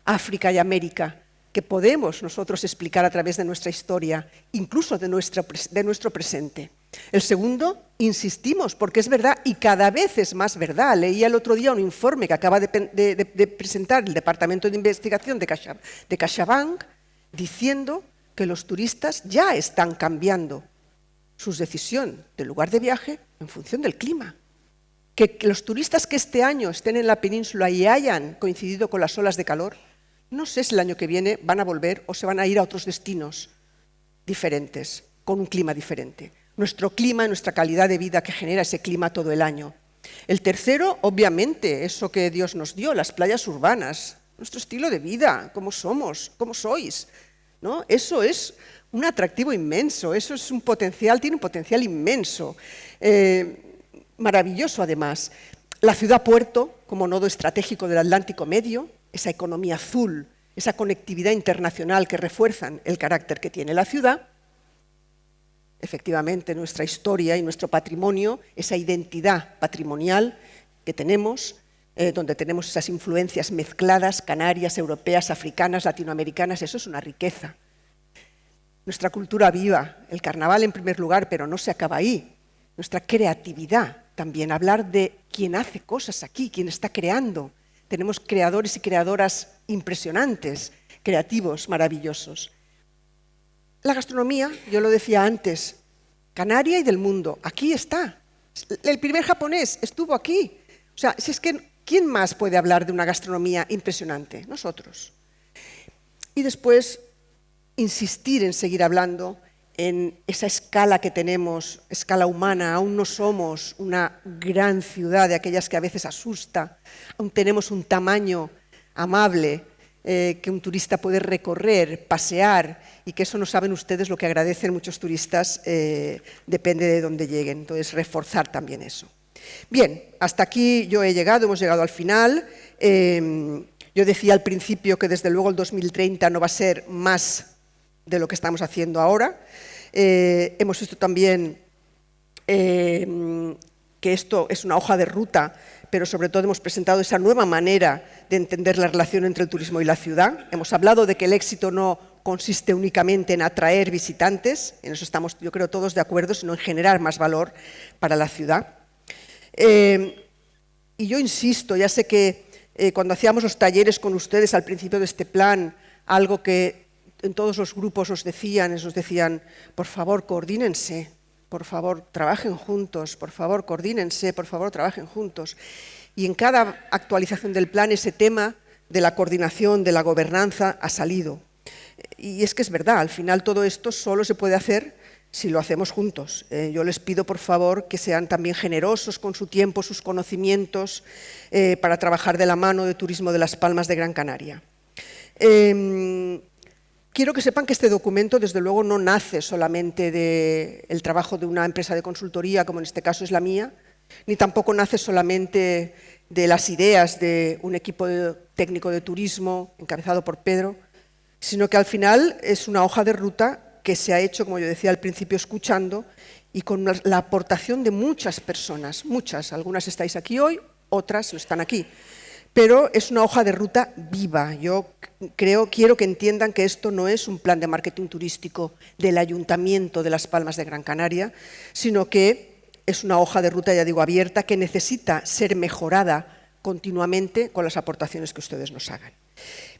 África y América que podemos nosotros explicar a través de nuestra historia, incluso de nuestro presente. El segundo, insistimos, porque es verdad y cada vez es más verdad. Leía el otro día un informe que acaba de presentar el Departamento de Investigación de CaixaBank diciendo que los turistas ya están cambiando su decisión de lugar de viaje en función del clima. Que los turistas que este año estén en la península y hayan coincidido con las olas de calor, no sé si el año que viene van a volver o se van a ir a otros destinos diferentes, con un clima diferente. Nuestro clima, nuestra calidad de vida que genera ese clima todo el año. El tercero, obviamente, eso que Dios nos dio, las playas urbanas, nuestro estilo de vida, cómo somos, cómo sois, ¿no? Eso es un atractivo inmenso, eso es un potencial, tiene un potencial inmenso, maravilloso además. La ciudad-puerto como nodo estratégico del Atlántico Medio, esa economía azul, esa conectividad internacional que refuerzan el carácter que tiene la ciudad. Efectivamente, nuestra historia y nuestro patrimonio, esa identidad patrimonial que tenemos, donde tenemos esas influencias mezcladas, canarias, europeas, africanas, latinoamericanas, eso es una riqueza. Nuestra cultura viva, el carnaval en primer lugar, pero no se acaba ahí. Nuestra creatividad también, hablar de quién hace cosas aquí, quién está creando. Tenemos creadores y creadoras impresionantes, creativos, maravillosos. La gastronomía, yo lo decía antes, canaria y del mundo, aquí está. El primer japonés estuvo aquí. O sea, si es que, ¿quién más puede hablar de una gastronomía impresionante? Nosotros. Y después, insistir en seguir hablando en esa escala que tenemos, escala humana. Aún no somos una gran ciudad de aquellas que a veces asusta, aún tenemos un tamaño amable que un turista puede recorrer, pasear, y que eso no saben ustedes lo que agradecen muchos turistas, depende de dónde lleguen. Entonces, reforzar también eso. Bien, hasta aquí yo he llegado, hemos llegado al final. Yo decía al principio que desde luego el 2030 no va a ser más de lo que estamos haciendo ahora. Hemos visto también que esto es una hoja de ruta, pero sobre todo hemos presentado esa nueva manera de entender la relación entre el turismo y la ciudad. Hemos hablado de que el éxito no consiste únicamente en atraer visitantes, en eso estamos yo creo todos de acuerdo, sino en generar más valor para la ciudad. Y yo insisto, ya sé que cuando hacíamos los talleres con ustedes al principio de este plan, algo que en todos los grupos os decían, por favor, coordínense, por favor, trabajen juntos, por favor, coordínense, por favor, trabajen juntos. Y en cada actualización del plan ese tema de la coordinación, de la gobernanza, ha salido. Y es que es verdad, al final todo esto solo se puede hacer si lo hacemos juntos. Yo les pido, por favor, que sean también generosos con su tiempo, sus conocimientos, para trabajar de la mano de Turismo de Las Palmas de Gran Canaria. Quiero que sepan que este documento, desde luego, no nace solamente del trabajo de una empresa de consultoría, como en este caso es la mía, ni tampoco nace solamente de las ideas de un equipo técnico de turismo encabezado por Pedro, sino que al final es una hoja de ruta que se ha hecho, como yo decía al principio, escuchando y con la aportación de muchas personas, muchas, algunas estáis aquí hoy, otras no están aquí. Pero es una hoja de ruta viva. Yo quiero que entiendan que esto no es un plan de marketing turístico del Ayuntamiento de Las Palmas de Gran Canaria, sino que es una hoja de ruta, ya digo, abierta, que necesita ser mejorada continuamente con las aportaciones que ustedes nos hagan.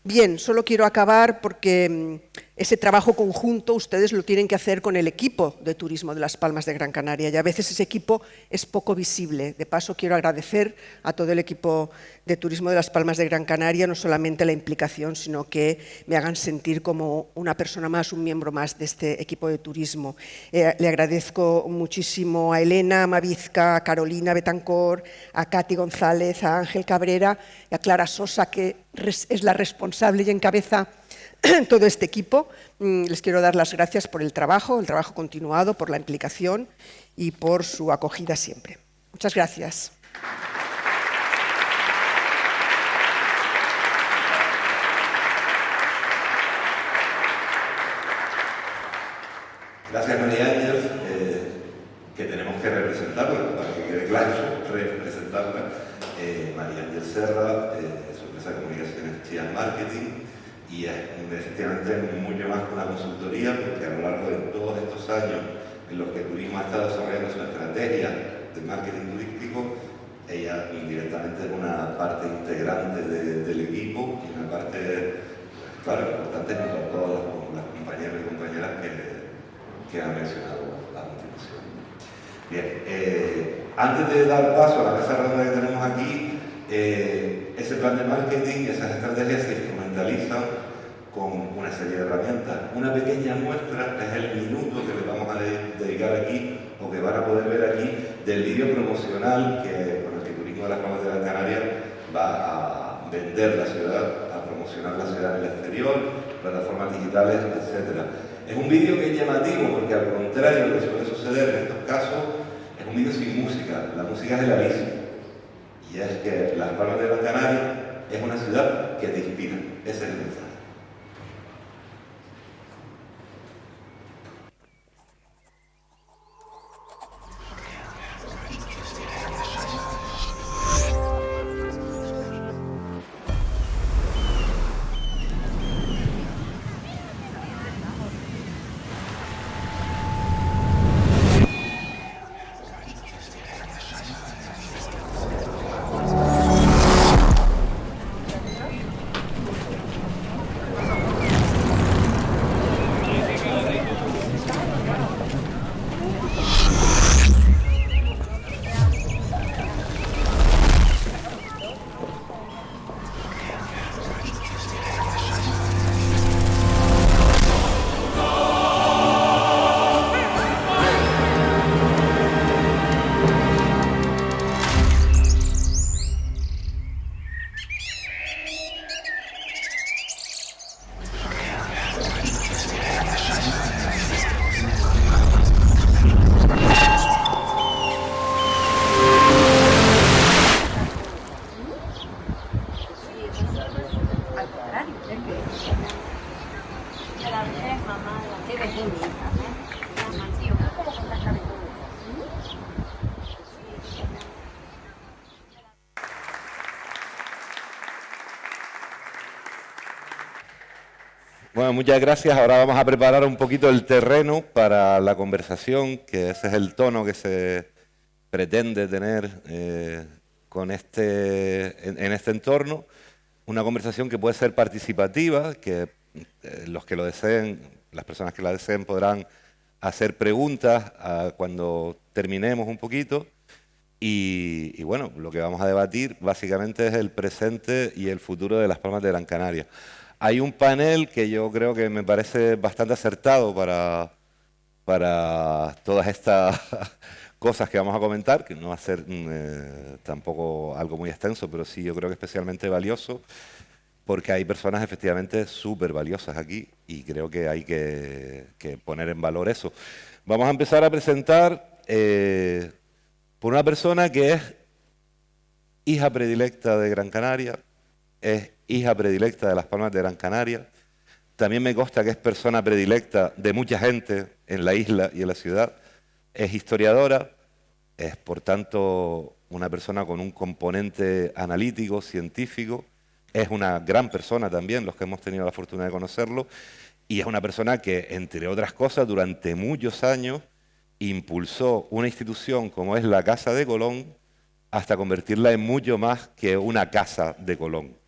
Bien, solo quiero acabar porque ese trabajo conjunto ustedes lo tienen que hacer con el equipo de turismo de Las Palmas de Gran Canaria y a veces ese equipo es poco visible. De paso, quiero agradecer a todo el equipo de turismo de Las Palmas de Gran Canaria no solamente la implicación, sino que me hagan sentir como una persona más, un miembro más de este equipo de turismo. Le agradezco muchísimo a Elena Mavizca, a Carolina Betancor, a Katy González, a Ángel Cabrera y a Clara Sosa, que es la responsable y encabeza todo este equipo. Les quiero dar las gracias por el trabajo continuado, por la implicación y por su acogida siempre. Muchas gracias.
Gracias, María Ángeles, que tenemos que representarla, para que quede claro, representarla. María Ángeles Serra, su empresa de comunicaciones Chian Marketing, y es efectivamente mucho más que una consultoría, porque a lo largo de todos estos años en los que el turismo ha estado desarrollando su estrategia de marketing turístico, ella indirectamente es una parte integrante del equipo y una parte, claro, importante junto a todas las compañeros y compañeras que han mencionado a continuación. Bien, antes de dar paso a la mesa redonda que tenemos aquí, ese plan de marketing, esas estrategias se instrumentalizan con una serie de herramientas. Una pequeña muestra es el minuto que les vamos a dedicar aquí, o que van a poder ver aquí, del vídeo promocional con el que Turismo de Las Palmas de Gran Canaria va a vender la ciudad, a promocionar la ciudad en el exterior, plataformas digitales, etc. Es un vídeo que es llamativo porque, al contrario de lo que suele suceder en estos casos, es un vídeo sin música. La música es el aviso. Y es que Las Palmas de Gran Canaria es una ciudad que te inspira. Ese es el mensaje. Bueno, muchas gracias. Ahora vamos a preparar un poquito el terreno para la conversación, que ese es el tono que se pretende tener en este entorno. Una conversación que puede ser participativa, que los que lo deseen, las personas que la deseen podrán hacer preguntas cuando terminemos un poquito. Y bueno, lo que vamos a debatir básicamente es el presente y el futuro de Las Palmas de Gran Canaria. Hay un panel que yo creo que me parece bastante acertado para todas estas cosas que vamos a comentar, que no va a ser tampoco algo muy extenso, pero sí yo creo que especialmente valioso, porque hay personas efectivamente súper valiosas aquí y creo que hay que poner en valor eso. Vamos a empezar a presentar por una persona que es hija predilecta de Gran Canaria, es hija predilecta de Las Palmas de Gran Canaria. También me consta que es persona predilecta de mucha gente en la isla y en la ciudad. Es historiadora, es por tanto una persona con un componente analítico, científico. Es una gran persona también, los que hemos tenido la fortuna de conocerlo. Y es una persona que, entre otras cosas, durante muchos años impulsó una institución como es la Casa de Colón hasta convertirla en mucho más que una casa de Colón.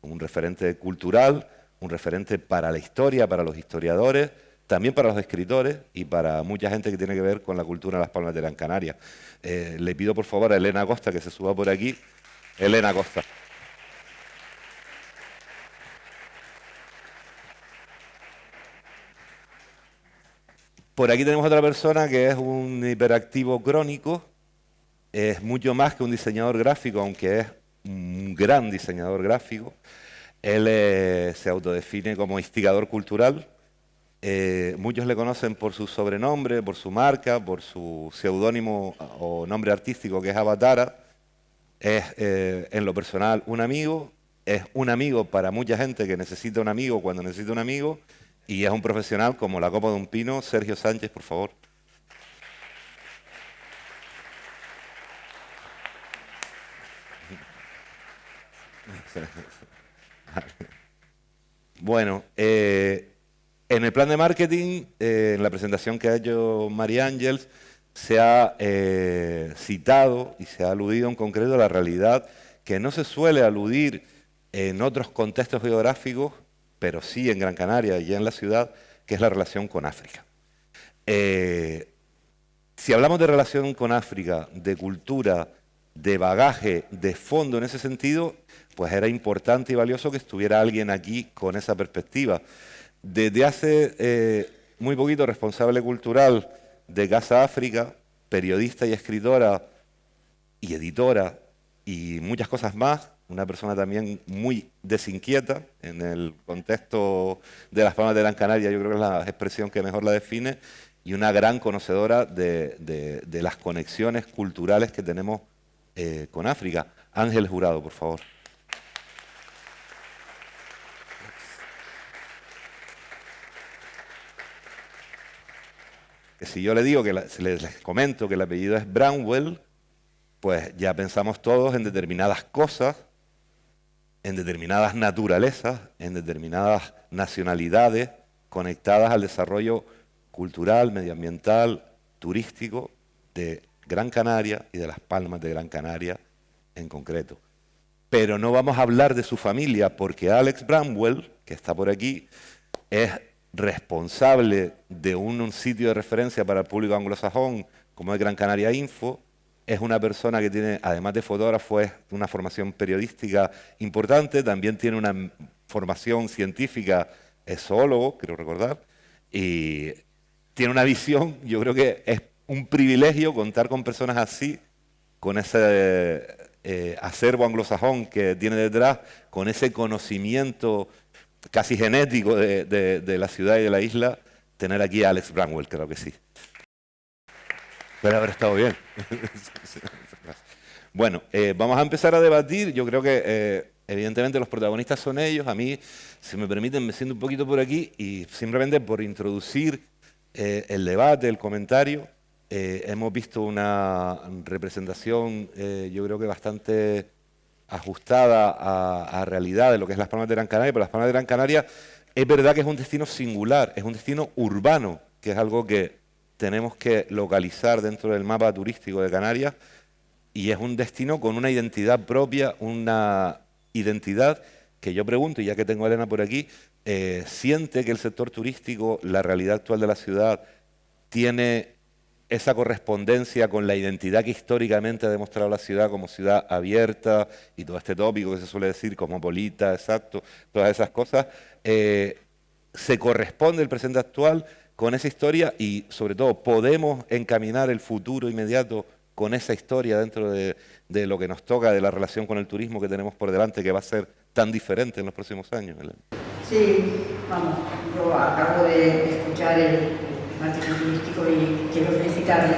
un referente cultural, un referente para la historia, para los historiadores, también para los escritores y para mucha gente que tiene que ver con la cultura en Las Palmas de Gran Canaria. Le pido por favor a Elena Costa que se suba por aquí. Elena Costa. Por aquí tenemos otra persona que es un hiperactivo crónico, es mucho más que un diseñador gráfico, aunque es un gran diseñador gráfico. Él se autodefine como instigador cultural. Muchos le conocen por su sobrenombre, por su marca, por su seudónimo o nombre artístico que es Avatara. Es en lo personal un amigo, es un amigo para mucha gente que necesita un amigo cuando necesita un amigo, y es un profesional como la copa de un pino. Sergio Sánchez, por favor. Bueno, en el plan de marketing, en la presentación que ha hecho María Ángeles, se ha citado y se ha aludido en concreto a la realidad que no se suele aludir en otros contextos geográficos, pero sí en Gran Canaria y en la ciudad, que es la relación con África. Si hablamos de relación con África, de cultura, de bagaje, de fondo en ese sentido, pues era importante y valioso que estuviera alguien aquí con esa perspectiva. Desde hace muy poquito, responsable cultural de Casa África, periodista y escritora y editora y muchas cosas más, una persona también muy desinquieta en el contexto de Las Palmas de Gran Canaria, yo creo que es la expresión que mejor la define, y una gran conocedora de las conexiones culturales que tenemos con África. Ángel Jurado, por favor. Que si yo le digo, les comento que el apellido es Bramwell, pues ya pensamos todos en determinadas cosas, en determinadas naturalezas, en determinadas nacionalidades conectadas al desarrollo cultural, medioambiental, turístico de Gran Canaria y de Las Palmas de Gran Canaria en concreto. Pero no vamos a hablar de su familia porque Alex Bramwell, que está por aquí, es responsable de un sitio de referencia para el público anglosajón como es Gran Canaria Info. Es una persona que tiene, además de fotógrafo, es una formación periodística importante, también tiene una formación científica, es zoólogo, quiero recordar, y tiene una visión. Yo creo que es un privilegio contar con personas así, con ese acervo anglosajón que tiene detrás, con ese conocimiento casi genético de la ciudad y de la isla. Tener aquí a Alex Bramwell, creo que sí. Puede haber estado bien. Bueno, vamos a empezar a debatir. Yo creo que evidentemente los protagonistas son ellos. A mí, si me permiten, me siento un poquito por aquí y simplemente por introducir el debate, el comentario. Hemos visto una representación, yo creo que bastante ajustada a realidad de lo que es Las Palmas de Gran Canaria, pero Las Palmas de Gran Canaria es verdad que es un destino singular, es un destino urbano, que es algo que tenemos que localizar dentro del mapa turístico de Canarias, y es un destino con una identidad propia, una identidad que yo pregunto, y ya que tengo a Elena por aquí, ¿siente que el sector turístico, la realidad actual de la ciudad, tiene esa correspondencia con la identidad que históricamente ha demostrado la ciudad como ciudad abierta y todo este tópico que se suele decir cosmopolita, exacto, todas esas cosas? ¿Se corresponde el presente actual con esa historia y, sobre todo, podemos encaminar el futuro inmediato con esa historia dentro de lo que nos toca, de la relación con el turismo que tenemos por delante, que va a ser tan diferente en los próximos años?
Sí, vamos, yo acabo de escuchar el marketing turístico y quiero felicitarle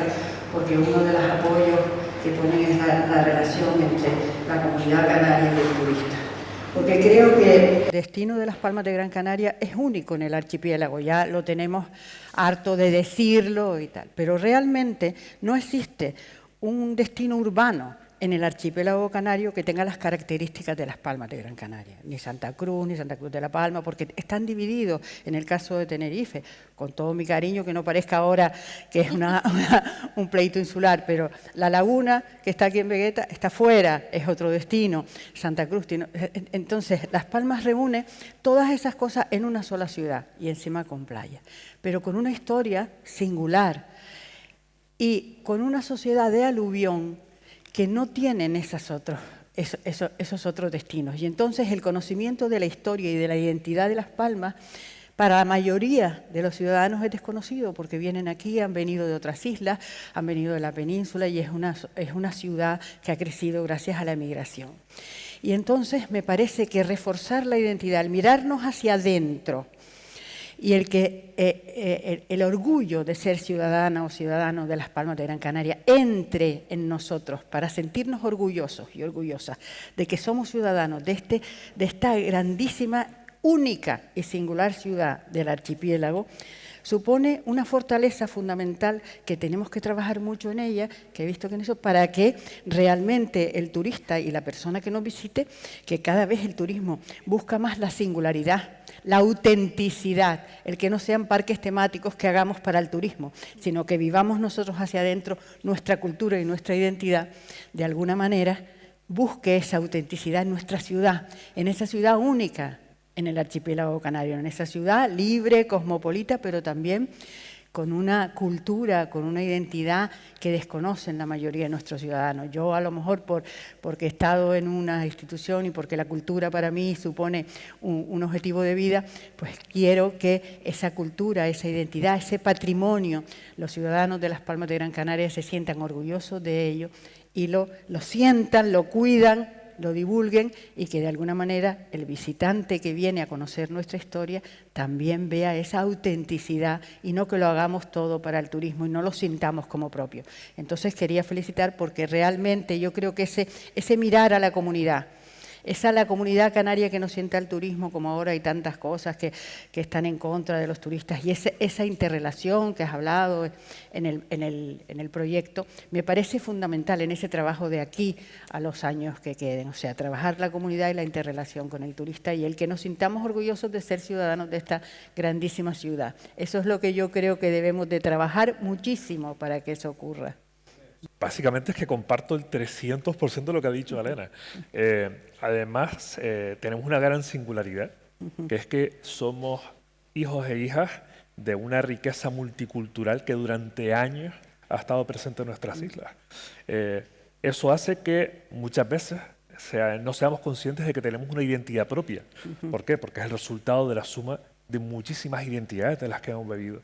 porque uno de los apoyos que ponen es la relación entre la comunidad canaria y el turista. Porque creo que el destino de Las Palmas de Gran Canaria es único en el archipiélago, ya lo tenemos harto de decirlo y tal, pero realmente no existe un destino urbano en el archipiélago canario que tenga las características de Las Palmas de Gran Canaria, ni Santa Cruz de la Palma, porque están divididos. En el caso de Tenerife, con todo mi cariño, que no parezca ahora que es un pleito insular, pero La Laguna, que está aquí en Vegueta, está fuera, es otro destino. Santa Cruz tiene... Entonces, Las Palmas reúne todas esas cosas en una sola ciudad y encima con playa, pero con una historia singular y con una sociedad de aluvión que no tienen esos otros destinos. Y entonces el conocimiento de la historia y de la identidad de Las Palmas para la mayoría de los ciudadanos es desconocido, porque vienen aquí, han venido de otras islas, han venido de la península, y es una ciudad que ha crecido gracias a la emigración. Y entonces me parece que reforzar la identidad, el mirarnos hacia adentro, y el orgullo de ser ciudadana o ciudadano de Las Palmas de Gran Canaria entre en nosotros para sentirnos orgullosos y orgullosas de que somos ciudadanos de esta grandísima, única y singular ciudad del archipiélago, supone una fortaleza fundamental que tenemos que trabajar mucho en ella, que he visto que en eso, para que realmente el turista y la persona que nos visite, que cada vez el turismo busca más la singularidad, la autenticidad, el que no sean parques temáticos que hagamos para el turismo, sino que vivamos nosotros hacia adentro nuestra cultura y nuestra identidad, de alguna manera busque esa autenticidad en nuestra ciudad, en esa ciudad única en el archipiélago canario, en esa ciudad libre, cosmopolita, pero también con una cultura, con una identidad que desconocen la mayoría de nuestros ciudadanos. Yo a lo mejor porque he estado en una institución y porque la cultura para mí supone un objetivo de vida, pues quiero que esa cultura, esa identidad, ese patrimonio, los ciudadanos de Las Palmas de Gran Canaria se sientan orgullosos de ello y lo sientan, lo cuidan, lo divulguen, y que de alguna manera el visitante que viene a conocer nuestra historia también vea esa autenticidad y no que lo hagamos todo para el turismo y no lo sintamos como propio. Entonces quería felicitar porque realmente yo creo que ese mirar a la comunidad, esa la comunidad canaria que no sienta el turismo, como ahora hay tantas cosas que están en contra de los turistas, y esa interrelación que has hablado en el proyecto, me parece fundamental en ese trabajo de aquí a los años que queden. O sea, trabajar la comunidad y la interrelación con el turista y el que nos sintamos orgullosos de ser ciudadanos de esta grandísima ciudad. Eso es lo que yo creo que debemos de trabajar muchísimo para que eso ocurra.
Básicamente es que comparto el 300% de lo que ha dicho Elena. Además, tenemos una gran singularidad, que es que somos hijos e hijas de una riqueza multicultural que durante años ha estado presente en nuestras islas. Eso hace que muchas veces no seamos conscientes de que tenemos una identidad propia. ¿Por qué? Porque es el resultado de la suma de muchísimas identidades de las que hemos vivido.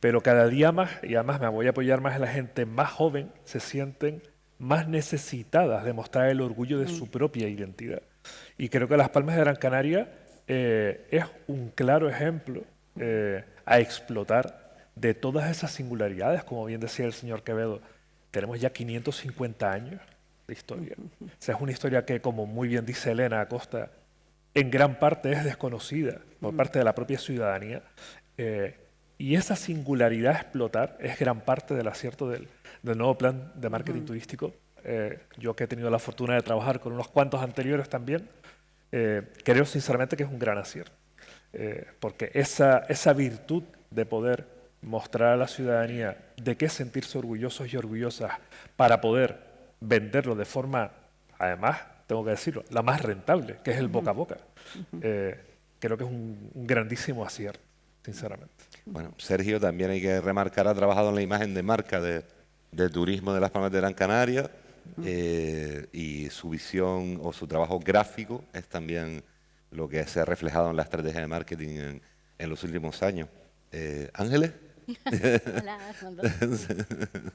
Pero cada día más, y además me voy a apoyar más en la gente más joven, se sienten más necesitadas de mostrar el orgullo de su propia identidad. Y creo que Las Palmas de Gran Canaria es un claro ejemplo a explotar de todas esas singularidades. Como bien decía el señor Quevedo, tenemos ya 550 años de historia. O sea, es una historia que, como muy bien dice Elena Acosta, en gran parte es desconocida por parte de la propia ciudadanía. Y esa singularidad a explotar es gran parte del acierto del nuevo plan de marketing turístico. Yo que he tenido la fortuna de trabajar con unos cuantos anteriores también, creo sinceramente que es un gran acierto. Porque esa virtud de poder mostrar a la ciudadanía de qué sentirse orgullosos y orgullosas para poder venderlo de forma, además, tengo que decirlo, la más rentable, que es el boca a boca. Creo que es un grandísimo acierto, sinceramente.
Bueno, Sergio también hay que remarcar, ha trabajado en la imagen de marca de turismo de Las Palmas de Gran Canaria, y su visión o su trabajo gráfico es también lo que se ha reflejado en la estrategia de marketing en los últimos años. ¿Ángeles?
Hola, Armando.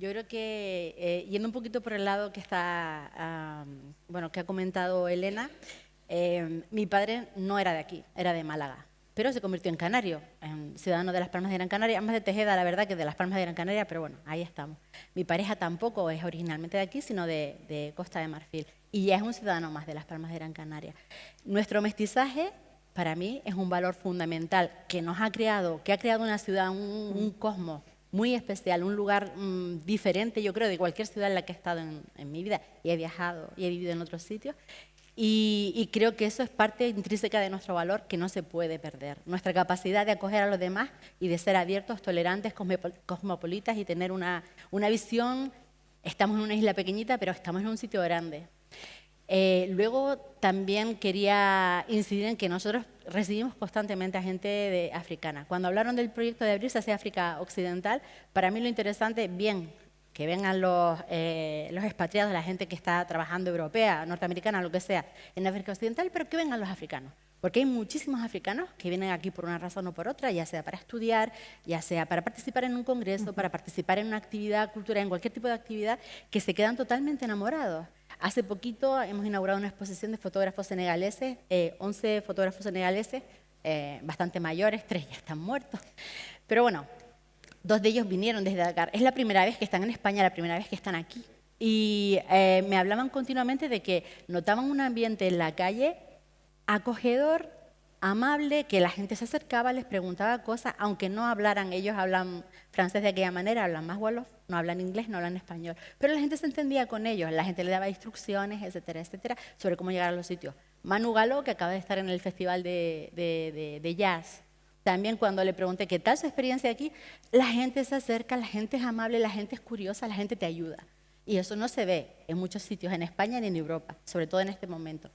Yo creo que, yendo un poquito por el lado que está, que ha comentado Elena, mi padre no era de aquí, era de Málaga, pero se convirtió en canario, en ciudadano de Las Palmas de Gran Canaria, más de Tejeda, la verdad, que de Las Palmas de Gran Canaria, pero bueno, ahí estamos. Mi pareja tampoco es originalmente de aquí, sino de Costa de Marfil, y ya es un ciudadano más de Las Palmas de Gran Canaria. Nuestro mestizaje, para mí, es un valor fundamental que nos ha creado, que ha creado una ciudad, un cosmos muy especial, un lugar diferente, yo creo, de cualquier ciudad en la que he estado en mi vida. Y he viajado y he vivido en otros sitios. Y creo que eso es parte intrínseca de nuestro valor que no se puede perder. Nuestra capacidad de acoger a los demás y de ser abiertos, tolerantes, cosmopolitas y tener una visión. Estamos en una isla pequeñita, pero estamos en un sitio grande. Luego también quería incidir en que nosotros recibimos constantemente a gente africana. Cuando hablaron del proyecto de abrirse hacia África Occidental, para mí lo interesante, bien, que vengan los expatriados, la gente que está trabajando europea, norteamericana, lo que sea, en África Occidental, pero que vengan los africanos. Porque hay muchísimos africanos que vienen aquí por una razón o por otra, ya sea para estudiar, ya sea para participar en un congreso, para participar en una actividad cultural, en cualquier tipo de actividad, que se quedan totalmente enamorados. Hace poquito hemos inaugurado una exposición de fotógrafos senegaleses, 11 fotógrafos senegaleses, bastante mayores, 3 ya están muertos. Pero bueno, 2 de ellos vinieron desde Dakar. Es la primera vez que están en España, la primera vez que están aquí. Y me hablaban continuamente de que notaban un ambiente en la calle acogedor, amable, que la gente se acercaba, les preguntaba cosas, aunque no hablaran, ellos hablan francés de aquella manera, hablan más wolof, no hablan inglés, no hablan español, pero la gente se entendía con ellos, la gente le daba instrucciones, etcétera, etcétera, sobre cómo llegar a los sitios. Manu Galo, que acaba de estar en el festival de jazz, también cuando le pregunté qué tal su experiencia aquí, la gente se acerca, la gente es amable, la gente es curiosa, la gente te ayuda. Y eso no se ve en muchos sitios, en España ni en Europa, sobre todo en este momento.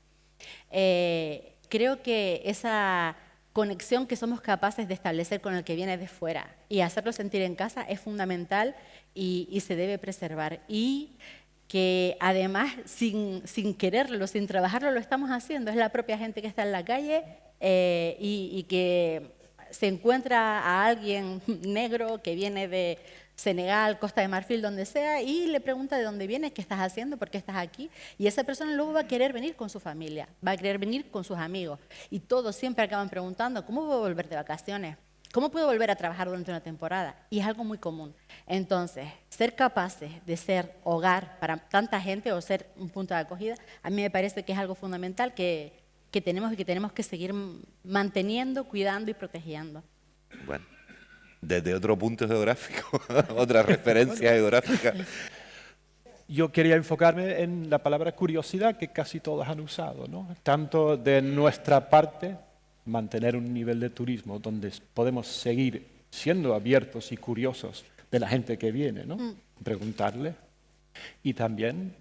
Creo que esa conexión que somos capaces de establecer con el que viene de fuera y hacerlo sentir en casa es fundamental y se debe preservar. Y que además, sin quererlo, sin trabajarlo, lo estamos haciendo. Es la propia gente que está en la calle y que se encuentra a alguien negro que viene de Senegal, Costa de Marfil, donde sea, y le pregunta de dónde vienes, qué estás haciendo, por qué estás aquí. Y esa persona luego va a querer venir con su familia, va a querer venir con sus amigos. Y todos siempre acaban preguntando, ¿cómo puedo volver de vacaciones? ¿Cómo puedo volver a trabajar durante una temporada? Y es algo muy común. Entonces, ser capaces de ser hogar para tanta gente o ser un punto de acogida, a mí me parece que es algo fundamental que tenemos que seguir manteniendo, cuidando y protegiendo.
Bueno, desde otro punto geográfico, otra referencia geográfica.
Yo quería enfocarme en la palabra curiosidad que casi todos han usado, ¿no? Tanto de nuestra parte, mantener un nivel de turismo donde podemos seguir siendo abiertos y curiosos de la gente que viene, ¿no? Preguntarle. Y también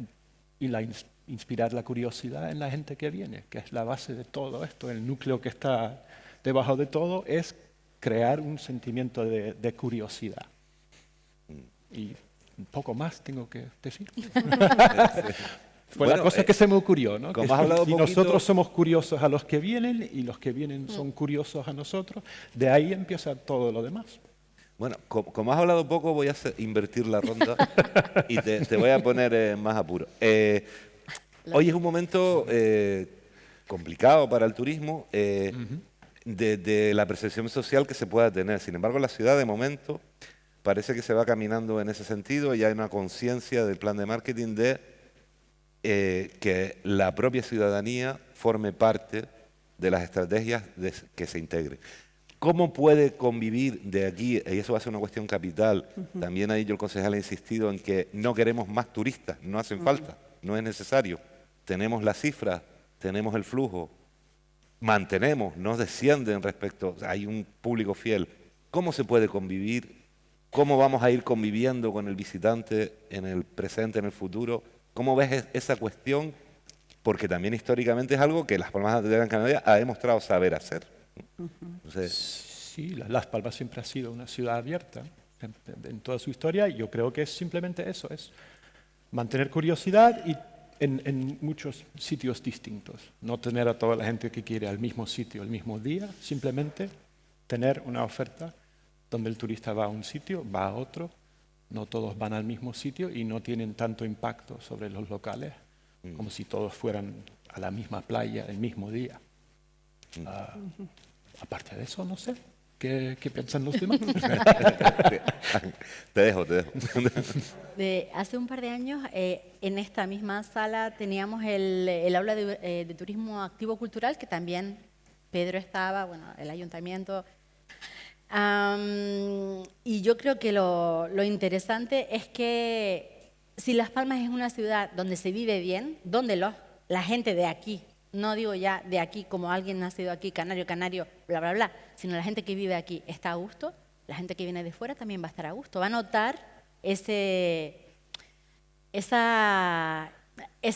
inspirar la curiosidad en la gente que viene, que es la base de todo esto. El núcleo que está debajo de todo es crear un sentimiento de curiosidad. Y un poco más tengo que decir. Fue la cosa que se me ocurrió, ¿no?
Como has hablado
y nosotros somos curiosos a los que vienen y los que vienen son curiosos a nosotros. De ahí empieza todo lo demás.
Bueno, como has hablado poco, voy a invertir la ronda y te voy a poner más apuro. Hoy es un momento complicado para el turismo de la percepción social que se pueda tener. Sin embargo, la ciudad de momento parece que se va caminando en ese sentido y hay una conciencia del plan de marketing de que la propia ciudadanía forme parte de las estrategias que se integre. ¿Cómo puede convivir de aquí? Y eso va a ser una cuestión capital. También ahí yo el concejal ha insistido en que no queremos más turistas, no hacen falta, no es necesario. Tenemos las cifras, tenemos el flujo, mantenemos, no descienden respecto, o sea, hay un público fiel. ¿Cómo se puede convivir? ¿Cómo vamos a ir conviviendo con el visitante en el presente, en el futuro? ¿Cómo ves esa cuestión? Porque también históricamente es algo que Las Palmas de Gran Canaria ha demostrado saber hacer. Entonces,
sí, Las Palmas siempre ha sido una ciudad abierta en toda su historia y yo creo que es simplemente eso, es mantener curiosidad y en muchos sitios distintos. No tener a toda la gente que quiere al mismo sitio, el mismo día, simplemente tener una oferta donde el turista va a un sitio, va a otro, no todos van al mismo sitio y no tienen tanto impacto sobre los locales como si todos fueran a la misma playa el mismo día. Aparte de eso, no sé. ¿Qué piensan los demás?
Te dejo.
Hace un par de años, en esta misma sala teníamos el aula de turismo activo cultural, que también Pedro estaba, bueno, el ayuntamiento. Y yo creo que lo interesante es que si Las Palmas es una ciudad donde se vive bien, donde la gente de aquí, no digo ya de aquí como alguien nacido aquí, canario, bla, bla, bla, sino la gente que vive aquí está a gusto, la gente que viene de fuera también va a estar a gusto, va a notar esa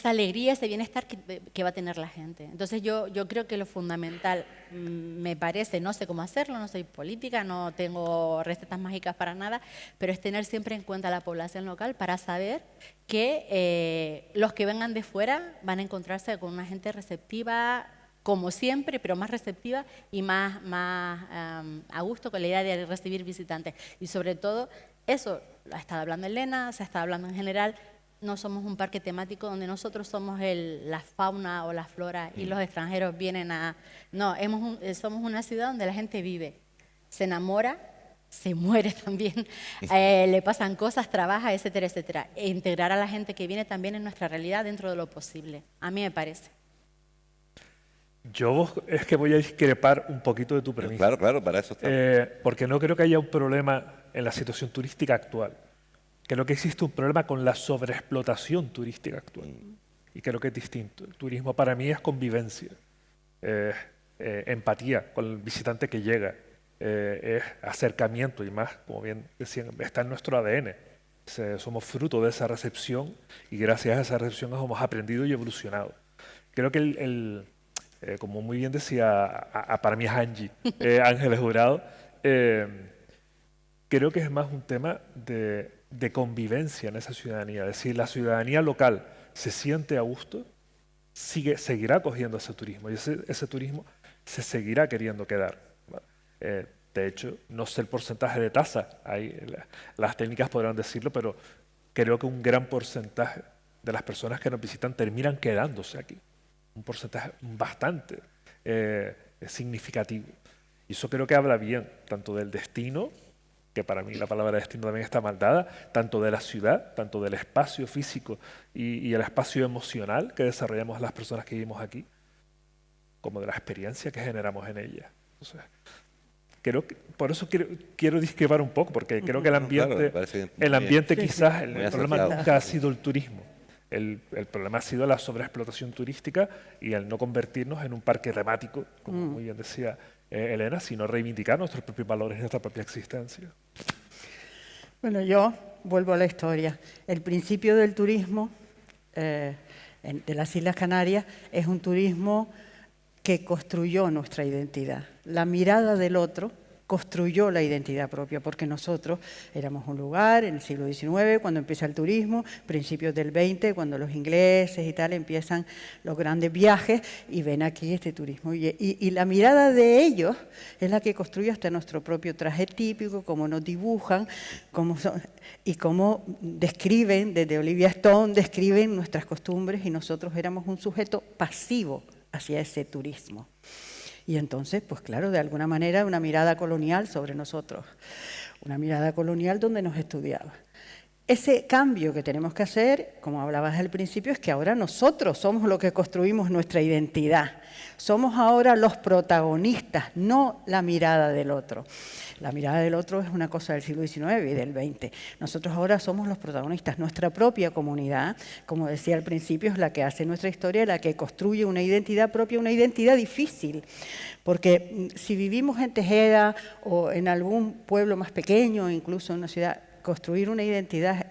alegría, ese bienestar que va a tener la gente. Entonces yo creo que lo fundamental, me parece, no sé cómo hacerlo, no soy política, no tengo recetas mágicas para nada, pero es tener siempre en cuenta a la población local para saber que los que vengan de fuera van a encontrarse con una gente receptiva, como siempre, pero más receptiva y más a gusto con la idea de recibir visitantes. Y sobre todo, eso ha estado hablando Elena, se ha estado hablando en general. No somos un parque temático donde nosotros somos la fauna o la flora y los extranjeros vienen a... No, somos una ciudad donde la gente vive, se enamora, se muere también, le pasan cosas, trabaja, etcétera, etcétera. E integrar a la gente que viene también en nuestra realidad dentro de lo posible, a mí me parece.
Yo es que voy a discrepar un poquito de tu premisa.
Claro, para eso estamos.
Porque no creo que haya un problema en la situación turística actual. Creo que existe un problema con la sobreexplotación turística actual. Y creo que es distinto. El turismo para mí es convivencia, empatía con el visitante que llega, es acercamiento y más, como bien decían, está en nuestro ADN. Somos fruto de esa recepción y gracias a esa recepción hemos aprendido y evolucionado. Creo que como muy bien decía, para mí es Angie, Ángeles Jurado, creo que es más un tema de convivencia en esa ciudadanía. Es decir, la ciudadanía local se siente a gusto, seguirá cogiendo ese turismo y ese turismo se seguirá queriendo quedar. De hecho, no sé el porcentaje de tasa, las técnicas podrán decirlo, pero creo que un gran porcentaje de las personas que nos visitan terminan quedándose aquí. Un porcentaje bastante significativo. Y eso creo que habla bien tanto del destino, que para mí la palabra destino también está mal dada, tanto de la ciudad, tanto del espacio físico y el espacio emocional que desarrollamos las personas que vivimos aquí, como de la experiencia que generamos en ella. Entonces, por eso quiero discrepar un poco, porque creo que el ambiente quizás, el problema nunca ha sido el turismo. El problema ha sido la sobreexplotación turística y el no convertirnos en un parque temático, como muy bien decía Elena, sino reivindicar nuestros propios valores y nuestra propia existencia.
Bueno, yo vuelvo a la historia. El principio del turismo de las Islas Canarias es un turismo que construyó nuestra identidad. La mirada del otro construyó la identidad propia, porque nosotros éramos un lugar en el siglo XIX, cuando empieza el turismo, principios del XX, cuando los ingleses y tal empiezan los grandes viajes y ven aquí este turismo. Y la mirada de ellos es la que construye hasta nuestro propio traje típico, cómo nos dibujan, y cómo describen, desde Olivia Stone, describen nuestras costumbres y nosotros éramos un sujeto pasivo hacia ese turismo. Y entonces, pues claro, de alguna manera una mirada colonial sobre nosotros, una mirada colonial donde nos estudiaba. Ese cambio que tenemos que hacer, como hablabas al principio, es que ahora nosotros somos los que construimos nuestra identidad. Somos ahora los protagonistas, no la mirada del otro. La mirada del otro es una cosa del siglo XIX y del XX. Nosotros ahora somos los protagonistas. Nuestra propia comunidad, como decía al principio, es la que hace nuestra historia, la que construye una identidad propia, una identidad difícil. Porque si vivimos en Tejeda o en algún pueblo más pequeño, incluso en una ciudad, construir una identidad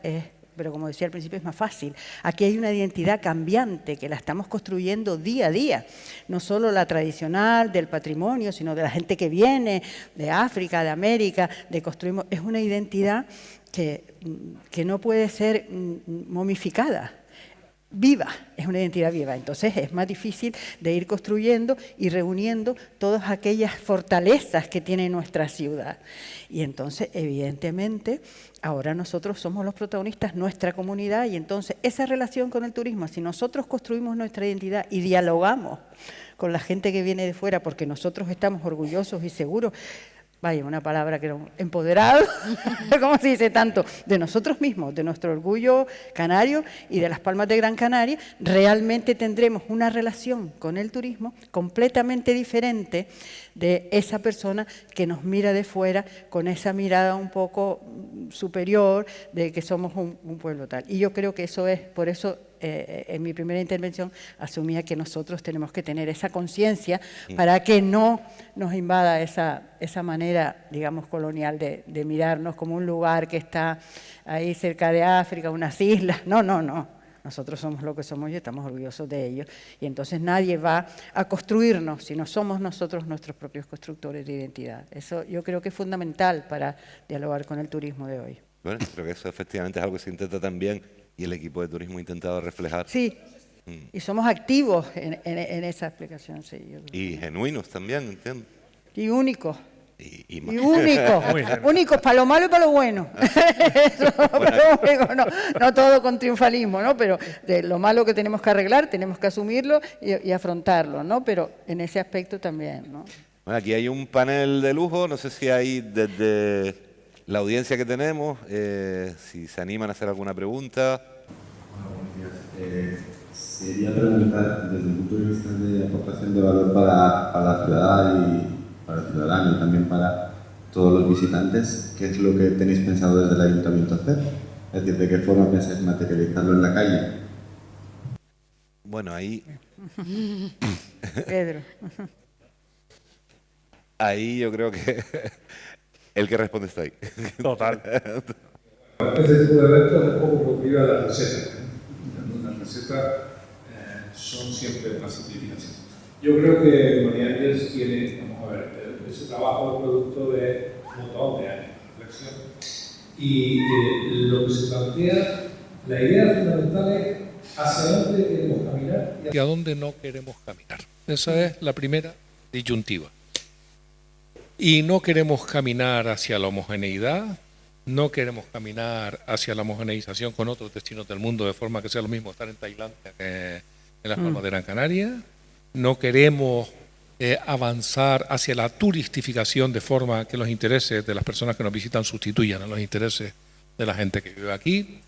pero como decía al principio, es más fácil. Aquí hay una identidad cambiante que la estamos construyendo día a día. No solo la tradicional del patrimonio, sino de la gente que viene de África, de América, es una identidad que no puede ser momificada. Viva, es una identidad viva. Entonces es más difícil de ir construyendo y reuniendo todas aquellas fortalezas que tiene nuestra ciudad. Y entonces, evidentemente, ahora nosotros somos los protagonistas, nuestra comunidad, y entonces esa relación con el turismo, si nosotros construimos nuestra identidad y dialogamos con la gente que viene de fuera, porque nosotros estamos orgullosos y seguros, vaya, una palabra que era empoderado, ¿cómo se dice tanto? De nosotros mismos, de nuestro orgullo canario y de las Palmas de Gran Canaria, realmente tendremos una relación con el turismo completamente diferente de esa persona que nos mira de fuera con esa mirada un poco superior de que somos un pueblo tal. Y yo creo que eso es, por eso en mi primera intervención asumía que nosotros tenemos que tener esa conciencia para que no nos invada esa manera, digamos, colonial de mirarnos como un lugar que está ahí cerca de África, unas islas. No, no, no. Nosotros somos lo que somos y estamos orgullosos de ello. Y entonces nadie va a construirnos, sino somos nosotros nuestros propios constructores de identidad. Eso yo creo que es fundamental para dialogar con el turismo de hoy.
Bueno, creo que eso efectivamente es algo que se intenta también y el equipo de turismo ha intentado reflejar.
Sí, y somos activos en esa explicación, sí.
Y genuinos también, entiendo.
Y únicos.
Y
únicos, únicos para lo malo y para lo bueno. Eso, pero no todo con triunfalismo, ¿no? Pero de lo malo que tenemos que arreglar, tenemos que asumirlo y afrontarlo, ¿no? Pero en ese aspecto también, ¿no?
Bueno, aquí hay un panel de lujo, no sé si hay desde la audiencia que tenemos, si se animan a hacer alguna pregunta.
Bueno, buenos días. Sería preguntar, desde el punto de vista de aportación de valor para la ciudad y para el ciudadano y también para todos los visitantes, ¿qué es lo que tenéis pensado desde el Ayuntamiento hacer? Es decir, ¿de qué forma pensáis materializarlo en la calle?
Bueno, ahí...
Pedro.
Ahí yo creo que el que responde está ahí.
Total.
Este tipo de eventos es un poco lo que iba a la receta. Las recetas son siempre una simplificación. Yo creo que María Ángeles tiene, vamos a ver, ese trabajo es producto de un montón de años de reflexión. Y lo que se plantea, la idea fundamental es hacia dónde queremos caminar
y a dónde no queremos caminar. Esa es la primera disyuntiva. Y no queremos caminar hacia la homogeneidad, no queremos caminar hacia la homogeneización con otros destinos del mundo, de forma que sea lo mismo estar en Tailandia que en las Palmas de Gran Canaria. No queremos avanzar hacia la turistificación de forma que los intereses de las personas que nos visitan sustituyan a los intereses de la gente que vive aquí.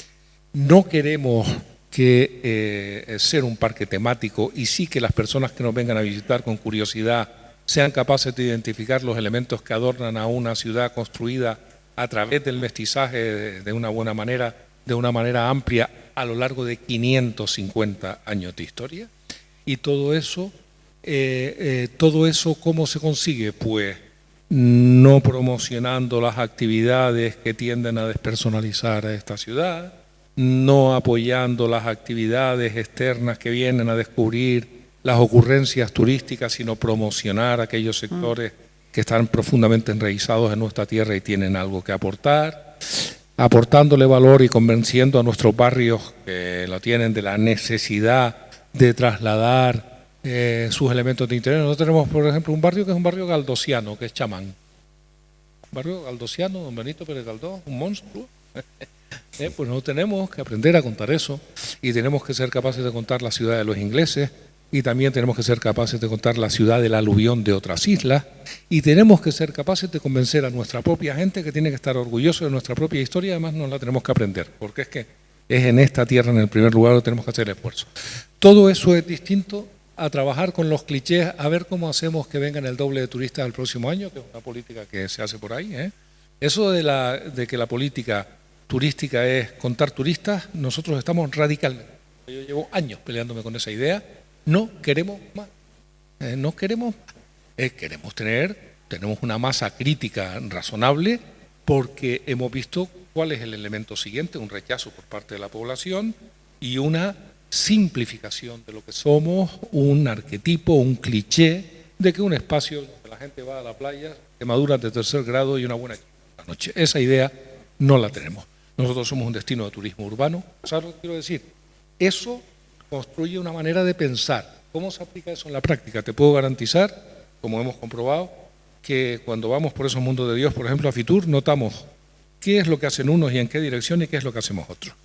No queremos ser un parque temático y sí que las personas que nos vengan a visitar con curiosidad sean capaces de identificar los elementos que adornan a una ciudad construida a través del mestizaje de una buena manera, de una manera amplia a lo largo de 550 años de historia. Y todo eso, ¿cómo se consigue? Pues no promocionando las actividades que tienden a despersonalizar a esta ciudad, no apoyando las actividades externas que vienen a descubrir las ocurrencias turísticas, sino promocionar aquellos sectores que están profundamente enraizados en nuestra tierra y tienen algo que aportar, aportándole valor y convenciendo a nuestros barrios que lo tienen de la necesidad de trasladar sus elementos de interés. Nosotros tenemos, por ejemplo, un barrio que es un barrio galdosiano, que es Chamán. Barrio galdosiano, don Benito Pérez Galdós, un monstruo. Pues nosotros tenemos que aprender a contar eso y tenemos que ser capaces de contar la ciudad de los ingleses y también tenemos que ser capaces de contar la ciudad del aluvión de otras islas y tenemos que ser capaces de convencer a nuestra propia gente que tiene que estar orgulloso de nuestra propia historia y además nos la tenemos que aprender, porque es que es en esta tierra en el primer lugar donde tenemos que hacer el esfuerzo. Todo eso es distinto a trabajar con los clichés, a ver cómo hacemos que vengan el doble de turistas el próximo año, que es una política que se hace por ahí. Eso de que la política turística es contar turistas, nosotros estamos radicalmente. Yo llevo años peleándome con esa idea. No queremos más. No queremos más. Tenemos una masa crítica razonable porque hemos visto cuál es el elemento siguiente, un rechazo por parte de la población y una simplificación de lo que somos, un arquetipo, un cliché de que un espacio donde la gente va a la playa, quemaduras de tercer grado y una buena noche. Esa idea no la tenemos. Nosotros somos un destino de turismo urbano. ¿Sabes lo que quiero decir? Eso construye una manera de pensar. ¿Cómo se aplica eso en la práctica? Te puedo garantizar, como hemos comprobado, que cuando vamos por esos mundos de Dios, por ejemplo a Fitur, notamos qué es lo que hacen unos y en qué dirección y qué es lo que hacemos otros.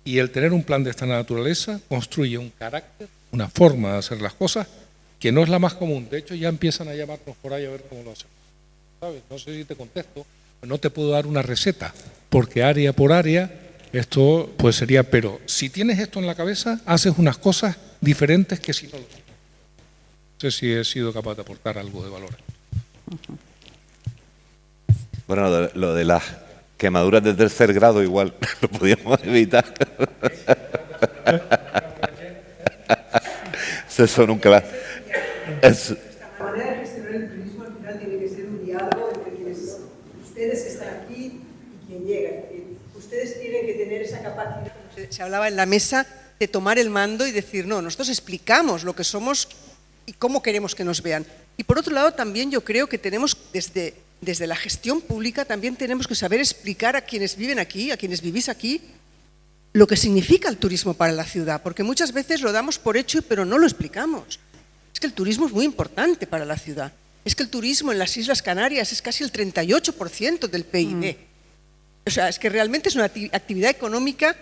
Y el tener un plan de esta naturaleza construye un carácter, una forma de hacer las cosas que no es la más común. De hecho, ya empiezan a llamarnos por ahí a ver cómo lo hacemos. ¿sabes? No sé si te contesto, no te puedo dar una receta, porque área por área esto pues sería, pero si tienes esto en la cabeza, haces unas cosas diferentes que si no lo tienes. No sé si he sido capaz de aportar algo de valor.
Bueno, lo de las quemaduras de tercer grado igual lo podíamos evitar. Eso nunca la...
La manera de gestionar el turismo al final tiene que ser un diálogo entre quienes ustedes que están aquí y quien llega. Es decir, ustedes tienen que tener esa capacidad, como se hablaba en la mesa, de tomar el mando y decir, no, nosotros explicamos lo que somos y cómo queremos que nos vean. Y por otro lado, también yo creo que tenemos, desde la gestión pública, también tenemos que saber explicar a quienes viven aquí, a quienes vivís aquí, lo que significa el turismo para la ciudad, porque muchas veces lo damos por hecho, pero no lo explicamos. Es que el turismo es muy importante para la ciudad. Es que el turismo en las Islas Canarias es casi el 38% del PIB. O sea, es que realmente es una actividad económica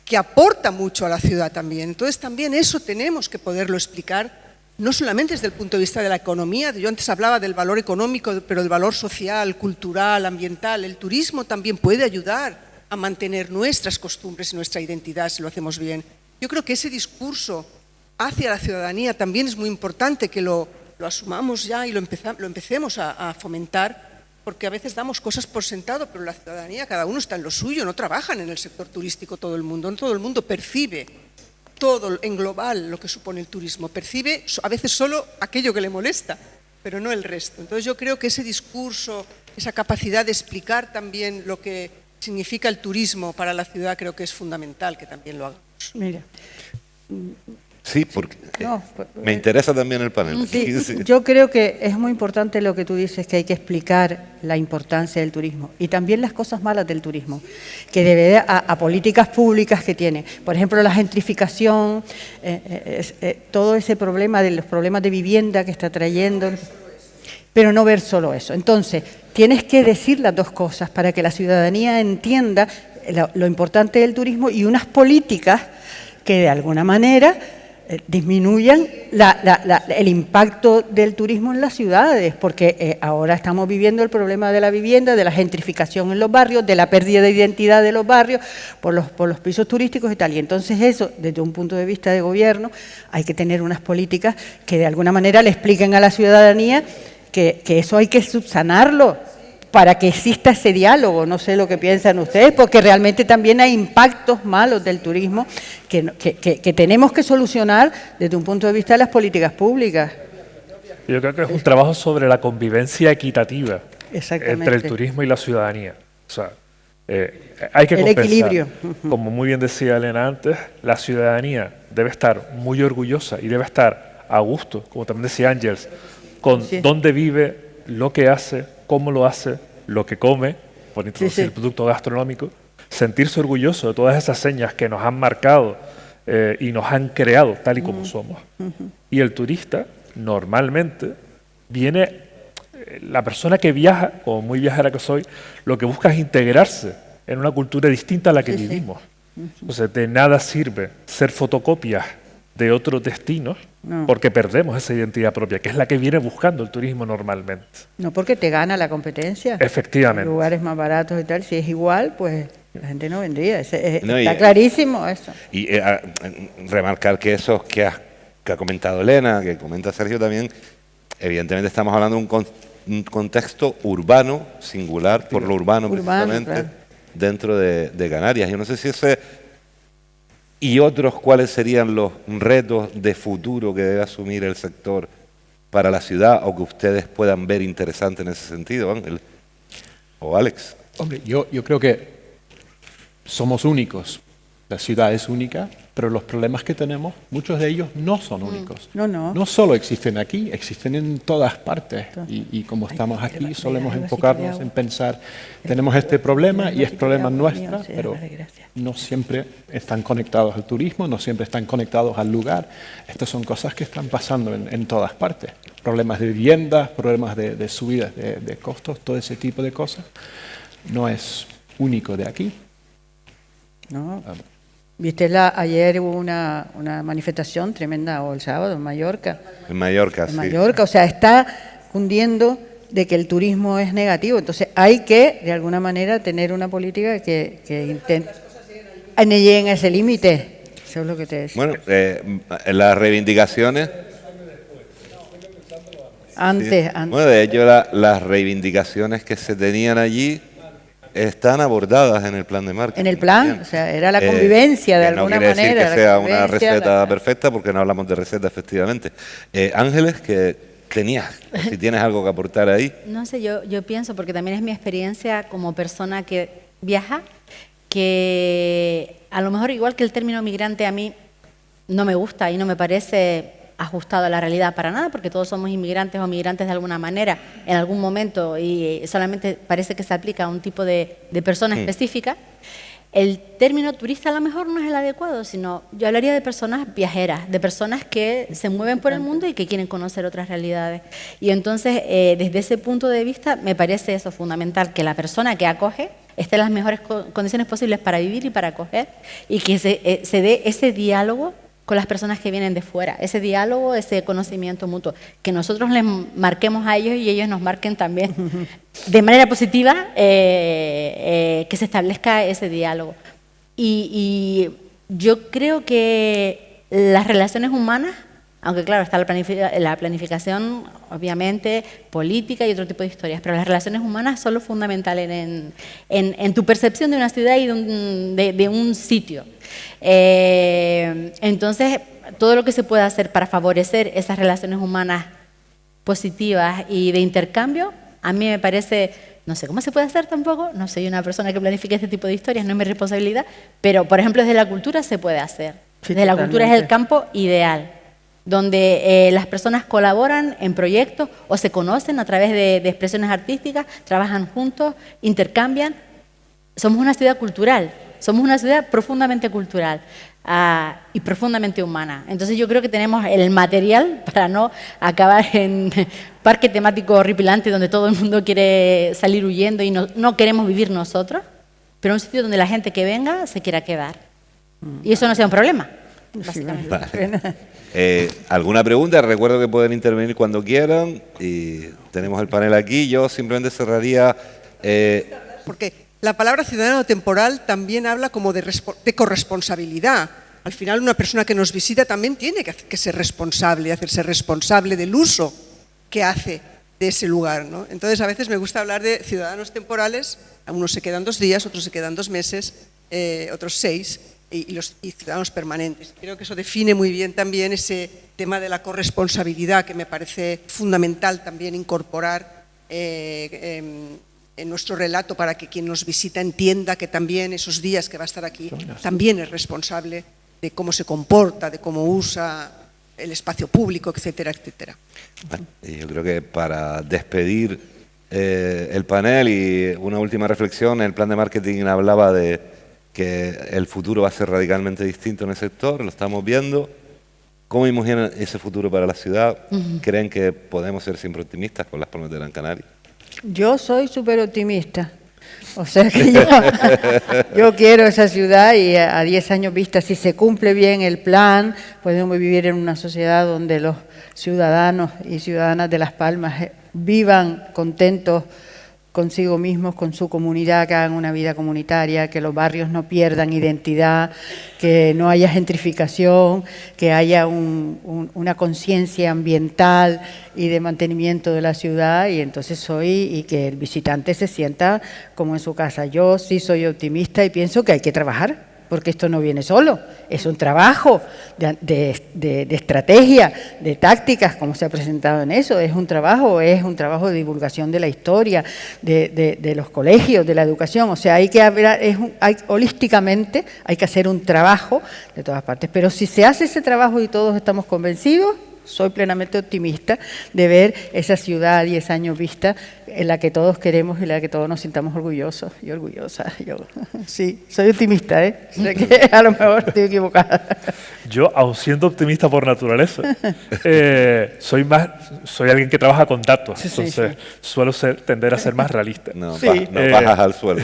que aporta mucho a la ciudad también. Entonces también eso tenemos que poderlo explicar, no solamente desde el punto de vista de la economía. Yo antes hablaba del valor económico, pero el valor social, cultural, ambiental. El turismo también puede ayudar a mantener nuestras costumbres y nuestra identidad si lo hacemos bien. Yo creo que ese discurso hacia la ciudadanía también es muy importante que lo asumamos ya y lo empecemos a fomentar, porque a veces damos cosas por sentado, pero la ciudadanía, cada uno está en lo suyo, no trabajan en el sector turístico todo el mundo, no todo el mundo percibe todo en global lo que supone el turismo, percibe a veces solo aquello que le molesta, pero no el resto. Entonces yo creo que ese discurso, esa capacidad de explicar también lo que significa el turismo para la ciudad, creo que es fundamental que también lo hagamos.
Mira.
Sí, porque me interesa también el panel.
Sí, yo creo que es muy importante lo que tú dices, que hay que explicar la importancia del turismo y también las cosas malas del turismo, que debe a políticas públicas que tiene. Por ejemplo, la gentrificación, todo ese problema de los problemas de vivienda que está trayendo, pero no ver solo eso. Entonces, tienes que decir las dos cosas para que la ciudadanía entienda lo importante del turismo y unas políticas que de alguna manera disminuyan el impacto del turismo en las ciudades, porque ahora estamos viviendo el problema de la vivienda, de la gentrificación en los barrios, de la pérdida de identidad de los barrios por los pisos turísticos y tal. Y entonces eso, desde un punto de vista de gobierno, hay que tener unas políticas que de alguna manera le expliquen a la ciudadanía que eso hay que subsanarlo para que exista ese diálogo. No sé lo que piensan ustedes, porque realmente también hay impactos malos del turismo que tenemos que solucionar desde un punto de vista de las políticas públicas.
Yo creo que es un trabajo sobre la convivencia equitativa
Exactamente.
entre el turismo y la ciudadanía. O sea, hay que
el
compensar.
equilibrio.
Como muy bien decía Elena antes, la ciudadanía debe estar muy orgullosa y debe estar a gusto, como también decía Ángels, con dónde vive, lo que hace, cómo lo hace, lo que come, por introducir el producto gastronómico, sentirse orgulloso de todas esas señas que nos han marcado y nos han creado tal y como somos. Y el turista, normalmente, viene, la persona que viaja, como muy viajera que soy, lo que busca es integrarse en una cultura distinta a la que vivimos. Entonces, de nada sirve ser fotocopias de otros destinos, porque perdemos esa identidad propia, que es la que viene buscando el turismo normalmente.
No, porque te gana la competencia.
Efectivamente.
En lugares más baratos y tal, si es igual, pues la gente no vendría. Está clarísimo eso.
Y remarcar que eso que ha comentado Elena, que comenta Sergio también, evidentemente estamos hablando de un contexto urbano, singular, por lo urbano precisamente, dentro de Canarias. Yo no sé si ese... ¿Y otros cuáles serían los retos de futuro que debe asumir el sector para la ciudad o que ustedes puedan ver interesante en ese sentido, Ángel o Alex?
Hombre, yo creo que somos únicos. La ciudad es única, pero los problemas que tenemos, muchos de ellos no son únicos. No solo existen aquí, existen en todas partes. Y como estamos aquí, solemos enfocarnos en pensar, tenemos este problema y es problema nuestro, pero no siempre están conectados al turismo, no siempre están conectados al lugar. Estas son cosas que están pasando en todas partes. Problemas de vivienda, problemas de subidas de costos, todo ese tipo de cosas. No es único de aquí.
No. ¿Viste ayer hubo una manifestación tremenda, o el sábado, en Mallorca?
En Mallorca,
En Mallorca, o sea, está cundiendo de que el turismo es negativo. Entonces hay que, de alguna manera, tener una política que intente lleguen a ese límite. Eso es lo que te decía.
Bueno, las reivindicaciones...
Antes.
Bueno, de hecho, las reivindicaciones que se tenían allí están abordadas en el plan de marketing.
En el plan, o sea, era la convivencia de alguna manera.
No quiere decir que sea una receta perfecta, porque no hablamos de receta, efectivamente. Ángeles, que tenías, si tienes algo que aportar ahí.
No sé, yo pienso, porque también es mi experiencia como persona que viaja, que a lo mejor igual que el término migrante a mí no me gusta y no me parece ajustado a la realidad para nada, porque todos somos inmigrantes o migrantes de alguna manera en algún momento y solamente parece que se aplica a un tipo de persona específica. El término turista a lo mejor no es el adecuado, sino yo hablaría de personas viajeras, de personas que se mueven por el mundo y que quieren conocer otras realidades. Y entonces, desde ese punto de vista, me parece eso fundamental, que la persona que acoge esté en las mejores condiciones posibles para vivir y para acoger, y que se dé ese diálogo con las personas que vienen de fuera, ese diálogo, ese conocimiento mutuo, que nosotros les marquemos a ellos y ellos nos marquen también de manera positiva, que se establezca ese diálogo. Y yo creo que las relaciones humanas, aunque claro, está la planificación, obviamente, política y otro tipo de historias, pero las relaciones humanas son lo fundamental en tu percepción de una ciudad y de un sitio. Entonces, todo lo que se pueda hacer para favorecer esas relaciones humanas positivas y de intercambio, a mí me parece, no sé cómo se puede hacer tampoco, no soy una persona que planifique este tipo de historias, no es mi responsabilidad, pero por ejemplo desde la cultura se puede hacer.
Sí,
desde la cultura es el campo ideal, donde las personas colaboran en proyectos o se conocen a través de expresiones artísticas, trabajan juntos, intercambian. Somos una ciudad cultural, somos una ciudad profundamente cultural y profundamente humana. Entonces yo creo que tenemos el material para no acabar en parque temático horripilante donde todo el mundo quiere salir huyendo y no queremos vivir nosotros, pero un sitio donde la gente que venga se quiera quedar. Y eso no sea un problema, básicamente.
Vale. ¿Alguna pregunta? Recuerdo que pueden intervenir cuando quieran y tenemos el panel aquí. Yo simplemente cerraría...
Porque la palabra ciudadano temporal también habla como de corresponsabilidad. Al final una persona que nos visita también tiene que ser responsable, hacerse responsable del uso que hace de ese lugar, ¿no? Entonces a veces me gusta hablar de ciudadanos temporales, unos se quedan 2 días, otros se quedan 2 meses, otros 6, y ciudadanos permanentes. Creo que eso define muy bien también ese tema de la corresponsabilidad que me parece fundamental también incorporar en nuestro relato para que quien nos visita entienda que también esos días que va a estar aquí también es responsable de cómo se comporta, de cómo usa el espacio público, etcétera, etcétera.
Bueno, yo creo que para despedir el panel y una última reflexión, el plan de marketing hablaba de que el futuro va a ser radicalmente distinto en el sector, lo estamos viendo. ¿Cómo imaginan ese futuro para la ciudad? ¿Creen que podemos ser siempre optimistas con Las Palmas de Gran Canaria?
Yo soy súper optimista, o sea que yo quiero esa ciudad y a 10 años vista, si se cumple bien el plan, podemos vivir en una sociedad donde los ciudadanos y ciudadanas de Las Palmas vivan contentos consigo mismos, con su comunidad, que hagan una vida comunitaria, que los barrios no pierdan identidad, que no haya gentrificación, que haya una conciencia ambiental y de mantenimiento de la ciudad, y entonces y que el visitante se sienta como en su casa. Yo sí soy optimista y pienso que hay que trabajar, porque esto no viene solo, es un trabajo de estrategia, de tácticas, como se ha presentado en eso, es un trabajo de divulgación de la historia, de los colegios, de la educación, o sea, holísticamente hay que hacer un trabajo de todas partes, pero si se hace ese trabajo y todos estamos convencidos, soy plenamente optimista de ver esa ciudad a 10 años vista en la que todos queremos y en la que todos nos sintamos orgullosos y orgullosas. Yo sí, soy optimista, ¿eh? Sé que a lo mejor estoy equivocada.
Yo, aun siendo optimista por naturaleza, soy alguien que trabaja con datos, entonces suelo tender a ser más realista.
No bajas al suelo.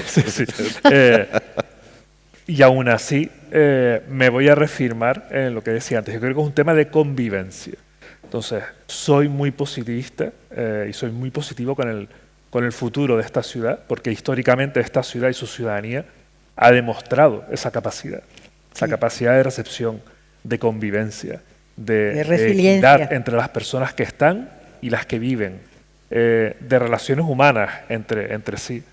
Y aún así, me voy a reafirmar en lo que decía antes. Yo creo que es un tema de convivencia. Entonces, soy muy positivista y soy muy positivo con el futuro de esta ciudad, porque históricamente esta ciudad y su ciudadanía ha demostrado esa capacidad de recepción, de convivencia, de equidad entre las personas que están y las que viven, de relaciones humanas entre sí.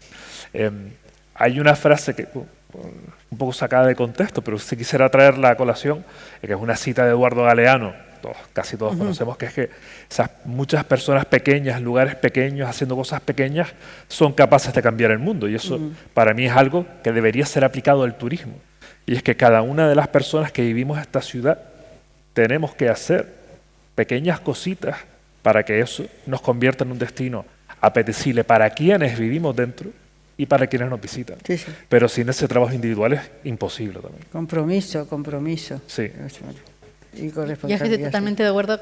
Hay una frase que un poco sacada de contexto, pero si quisiera traerla a colación, que es una cita de Eduardo Galeano, casi todos conocemos, que es que muchas personas pequeñas, lugares pequeños, haciendo cosas pequeñas, son capaces de cambiar el mundo. Y eso para mí es algo que debería ser aplicado al turismo. Y es que cada una de las personas que vivimos esta ciudad tenemos que hacer pequeñas cositas para que eso nos convierta en un destino apetecible para quienes vivimos dentro y para quienes nos visitan.
Sí, sí.
Pero sin ese trabajo individual es imposible también.
Compromiso.
Sí.
Y con
Yo estoy totalmente de acuerdo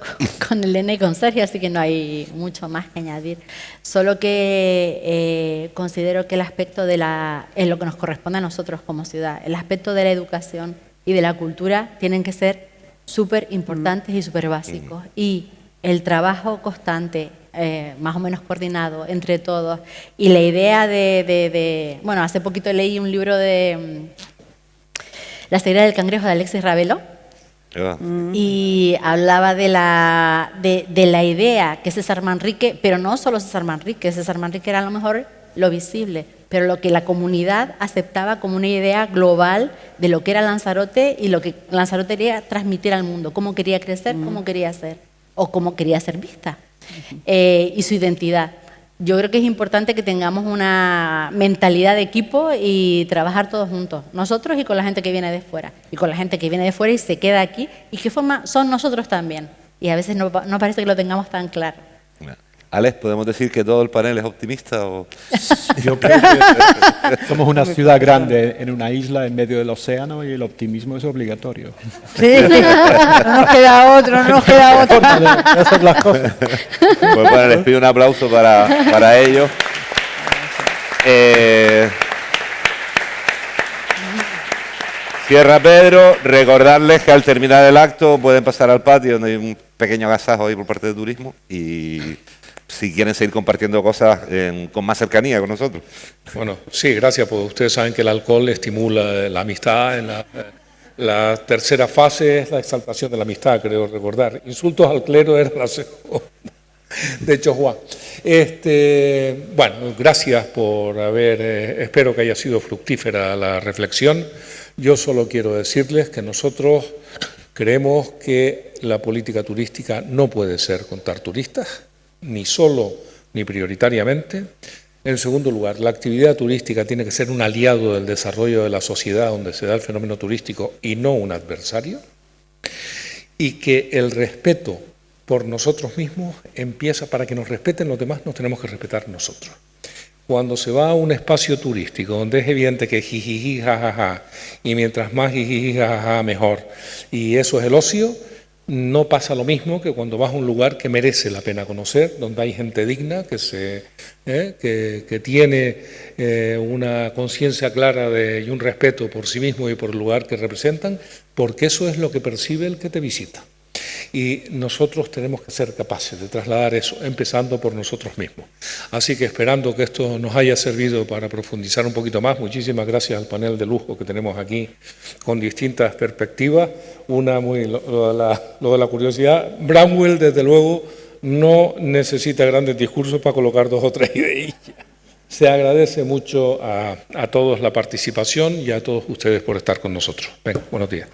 con Elena y con Sergio, así que no hay mucho más que añadir. Solo que considero que el aspecto de en lo que nos corresponde a nosotros como ciudad, el aspecto de la educación y de la cultura tienen que ser súper importantes y súper básicos. Y el trabajo constante, más o menos coordinado entre todos, y la idea bueno, hace poquito leí un libro de La ceguera del cangrejo de Alexis Ravelo, y hablaba de la idea que César Manrique, pero no solo César Manrique era a lo mejor lo visible, pero lo que la comunidad aceptaba como una idea global de lo que era Lanzarote y lo que Lanzarote quería transmitir al mundo, cómo quería crecer, cómo quería ser, o cómo quería ser vista, y su identidad. Yo creo que es importante que tengamos una mentalidad de equipo y trabajar todos juntos, nosotros y con la gente que viene de fuera, y con la gente que viene de fuera y se queda aquí, y qué forma son nosotros también, y a veces no parece que lo tengamos tan claro.
Alex, ¿podemos decir que todo el panel es optimista? O...
Yo creo que somos una ciudad grande en una isla en medio del océano y el optimismo es obligatorio.
Sí, no nos queda otro.
Esas son las cosas.
Pues bueno, les pido un aplauso para ellos. Cierra Pedro, recordarles que al terminar el acto pueden pasar al patio donde hay un pequeño agasajo ahí por parte de turismo y si quieren seguir compartiendo cosas con más cercanía con nosotros.
Bueno, sí, gracias, porque ustedes saben que el alcohol estimula la amistad. La tercera fase es la exaltación de la amistad, creo recordar. Insultos al clero era la segunda. De hecho, Juan. Bueno, gracias por espero que haya sido fructífera la reflexión. Yo solo quiero decirles que nosotros creemos que la política turística no puede ser contar turistas, ni solo ni prioritariamente. En segundo lugar, la actividad turística tiene que ser un aliado del desarrollo de la sociedad donde se da el fenómeno turístico y no un adversario. Y que el respeto por nosotros mismos empieza, para que nos respeten los demás, nos tenemos que respetar nosotros. Cuando se va a un espacio turístico donde es evidente que jijiji, jajaja, y mientras más jijiji, jajaja, mejor, y eso es el ocio, no pasa lo mismo que cuando vas a un lugar que merece la pena conocer, donde hay gente digna, que tiene una conciencia clara y un respeto por sí mismo y por el lugar que representan, porque eso es lo que percibe el que te visita. Y nosotros tenemos que ser capaces de trasladar eso, empezando por nosotros mismos. Así que esperando que esto nos haya servido para profundizar un poquito más, muchísimas gracias al panel de lujo que tenemos aquí con distintas perspectivas. Una lo de la curiosidad. Bramwell, desde luego, no necesita grandes discursos para colocar 2 o 3 ideas. Se agradece mucho a todos la participación y a todos ustedes por estar con nosotros. Venga, buenos días.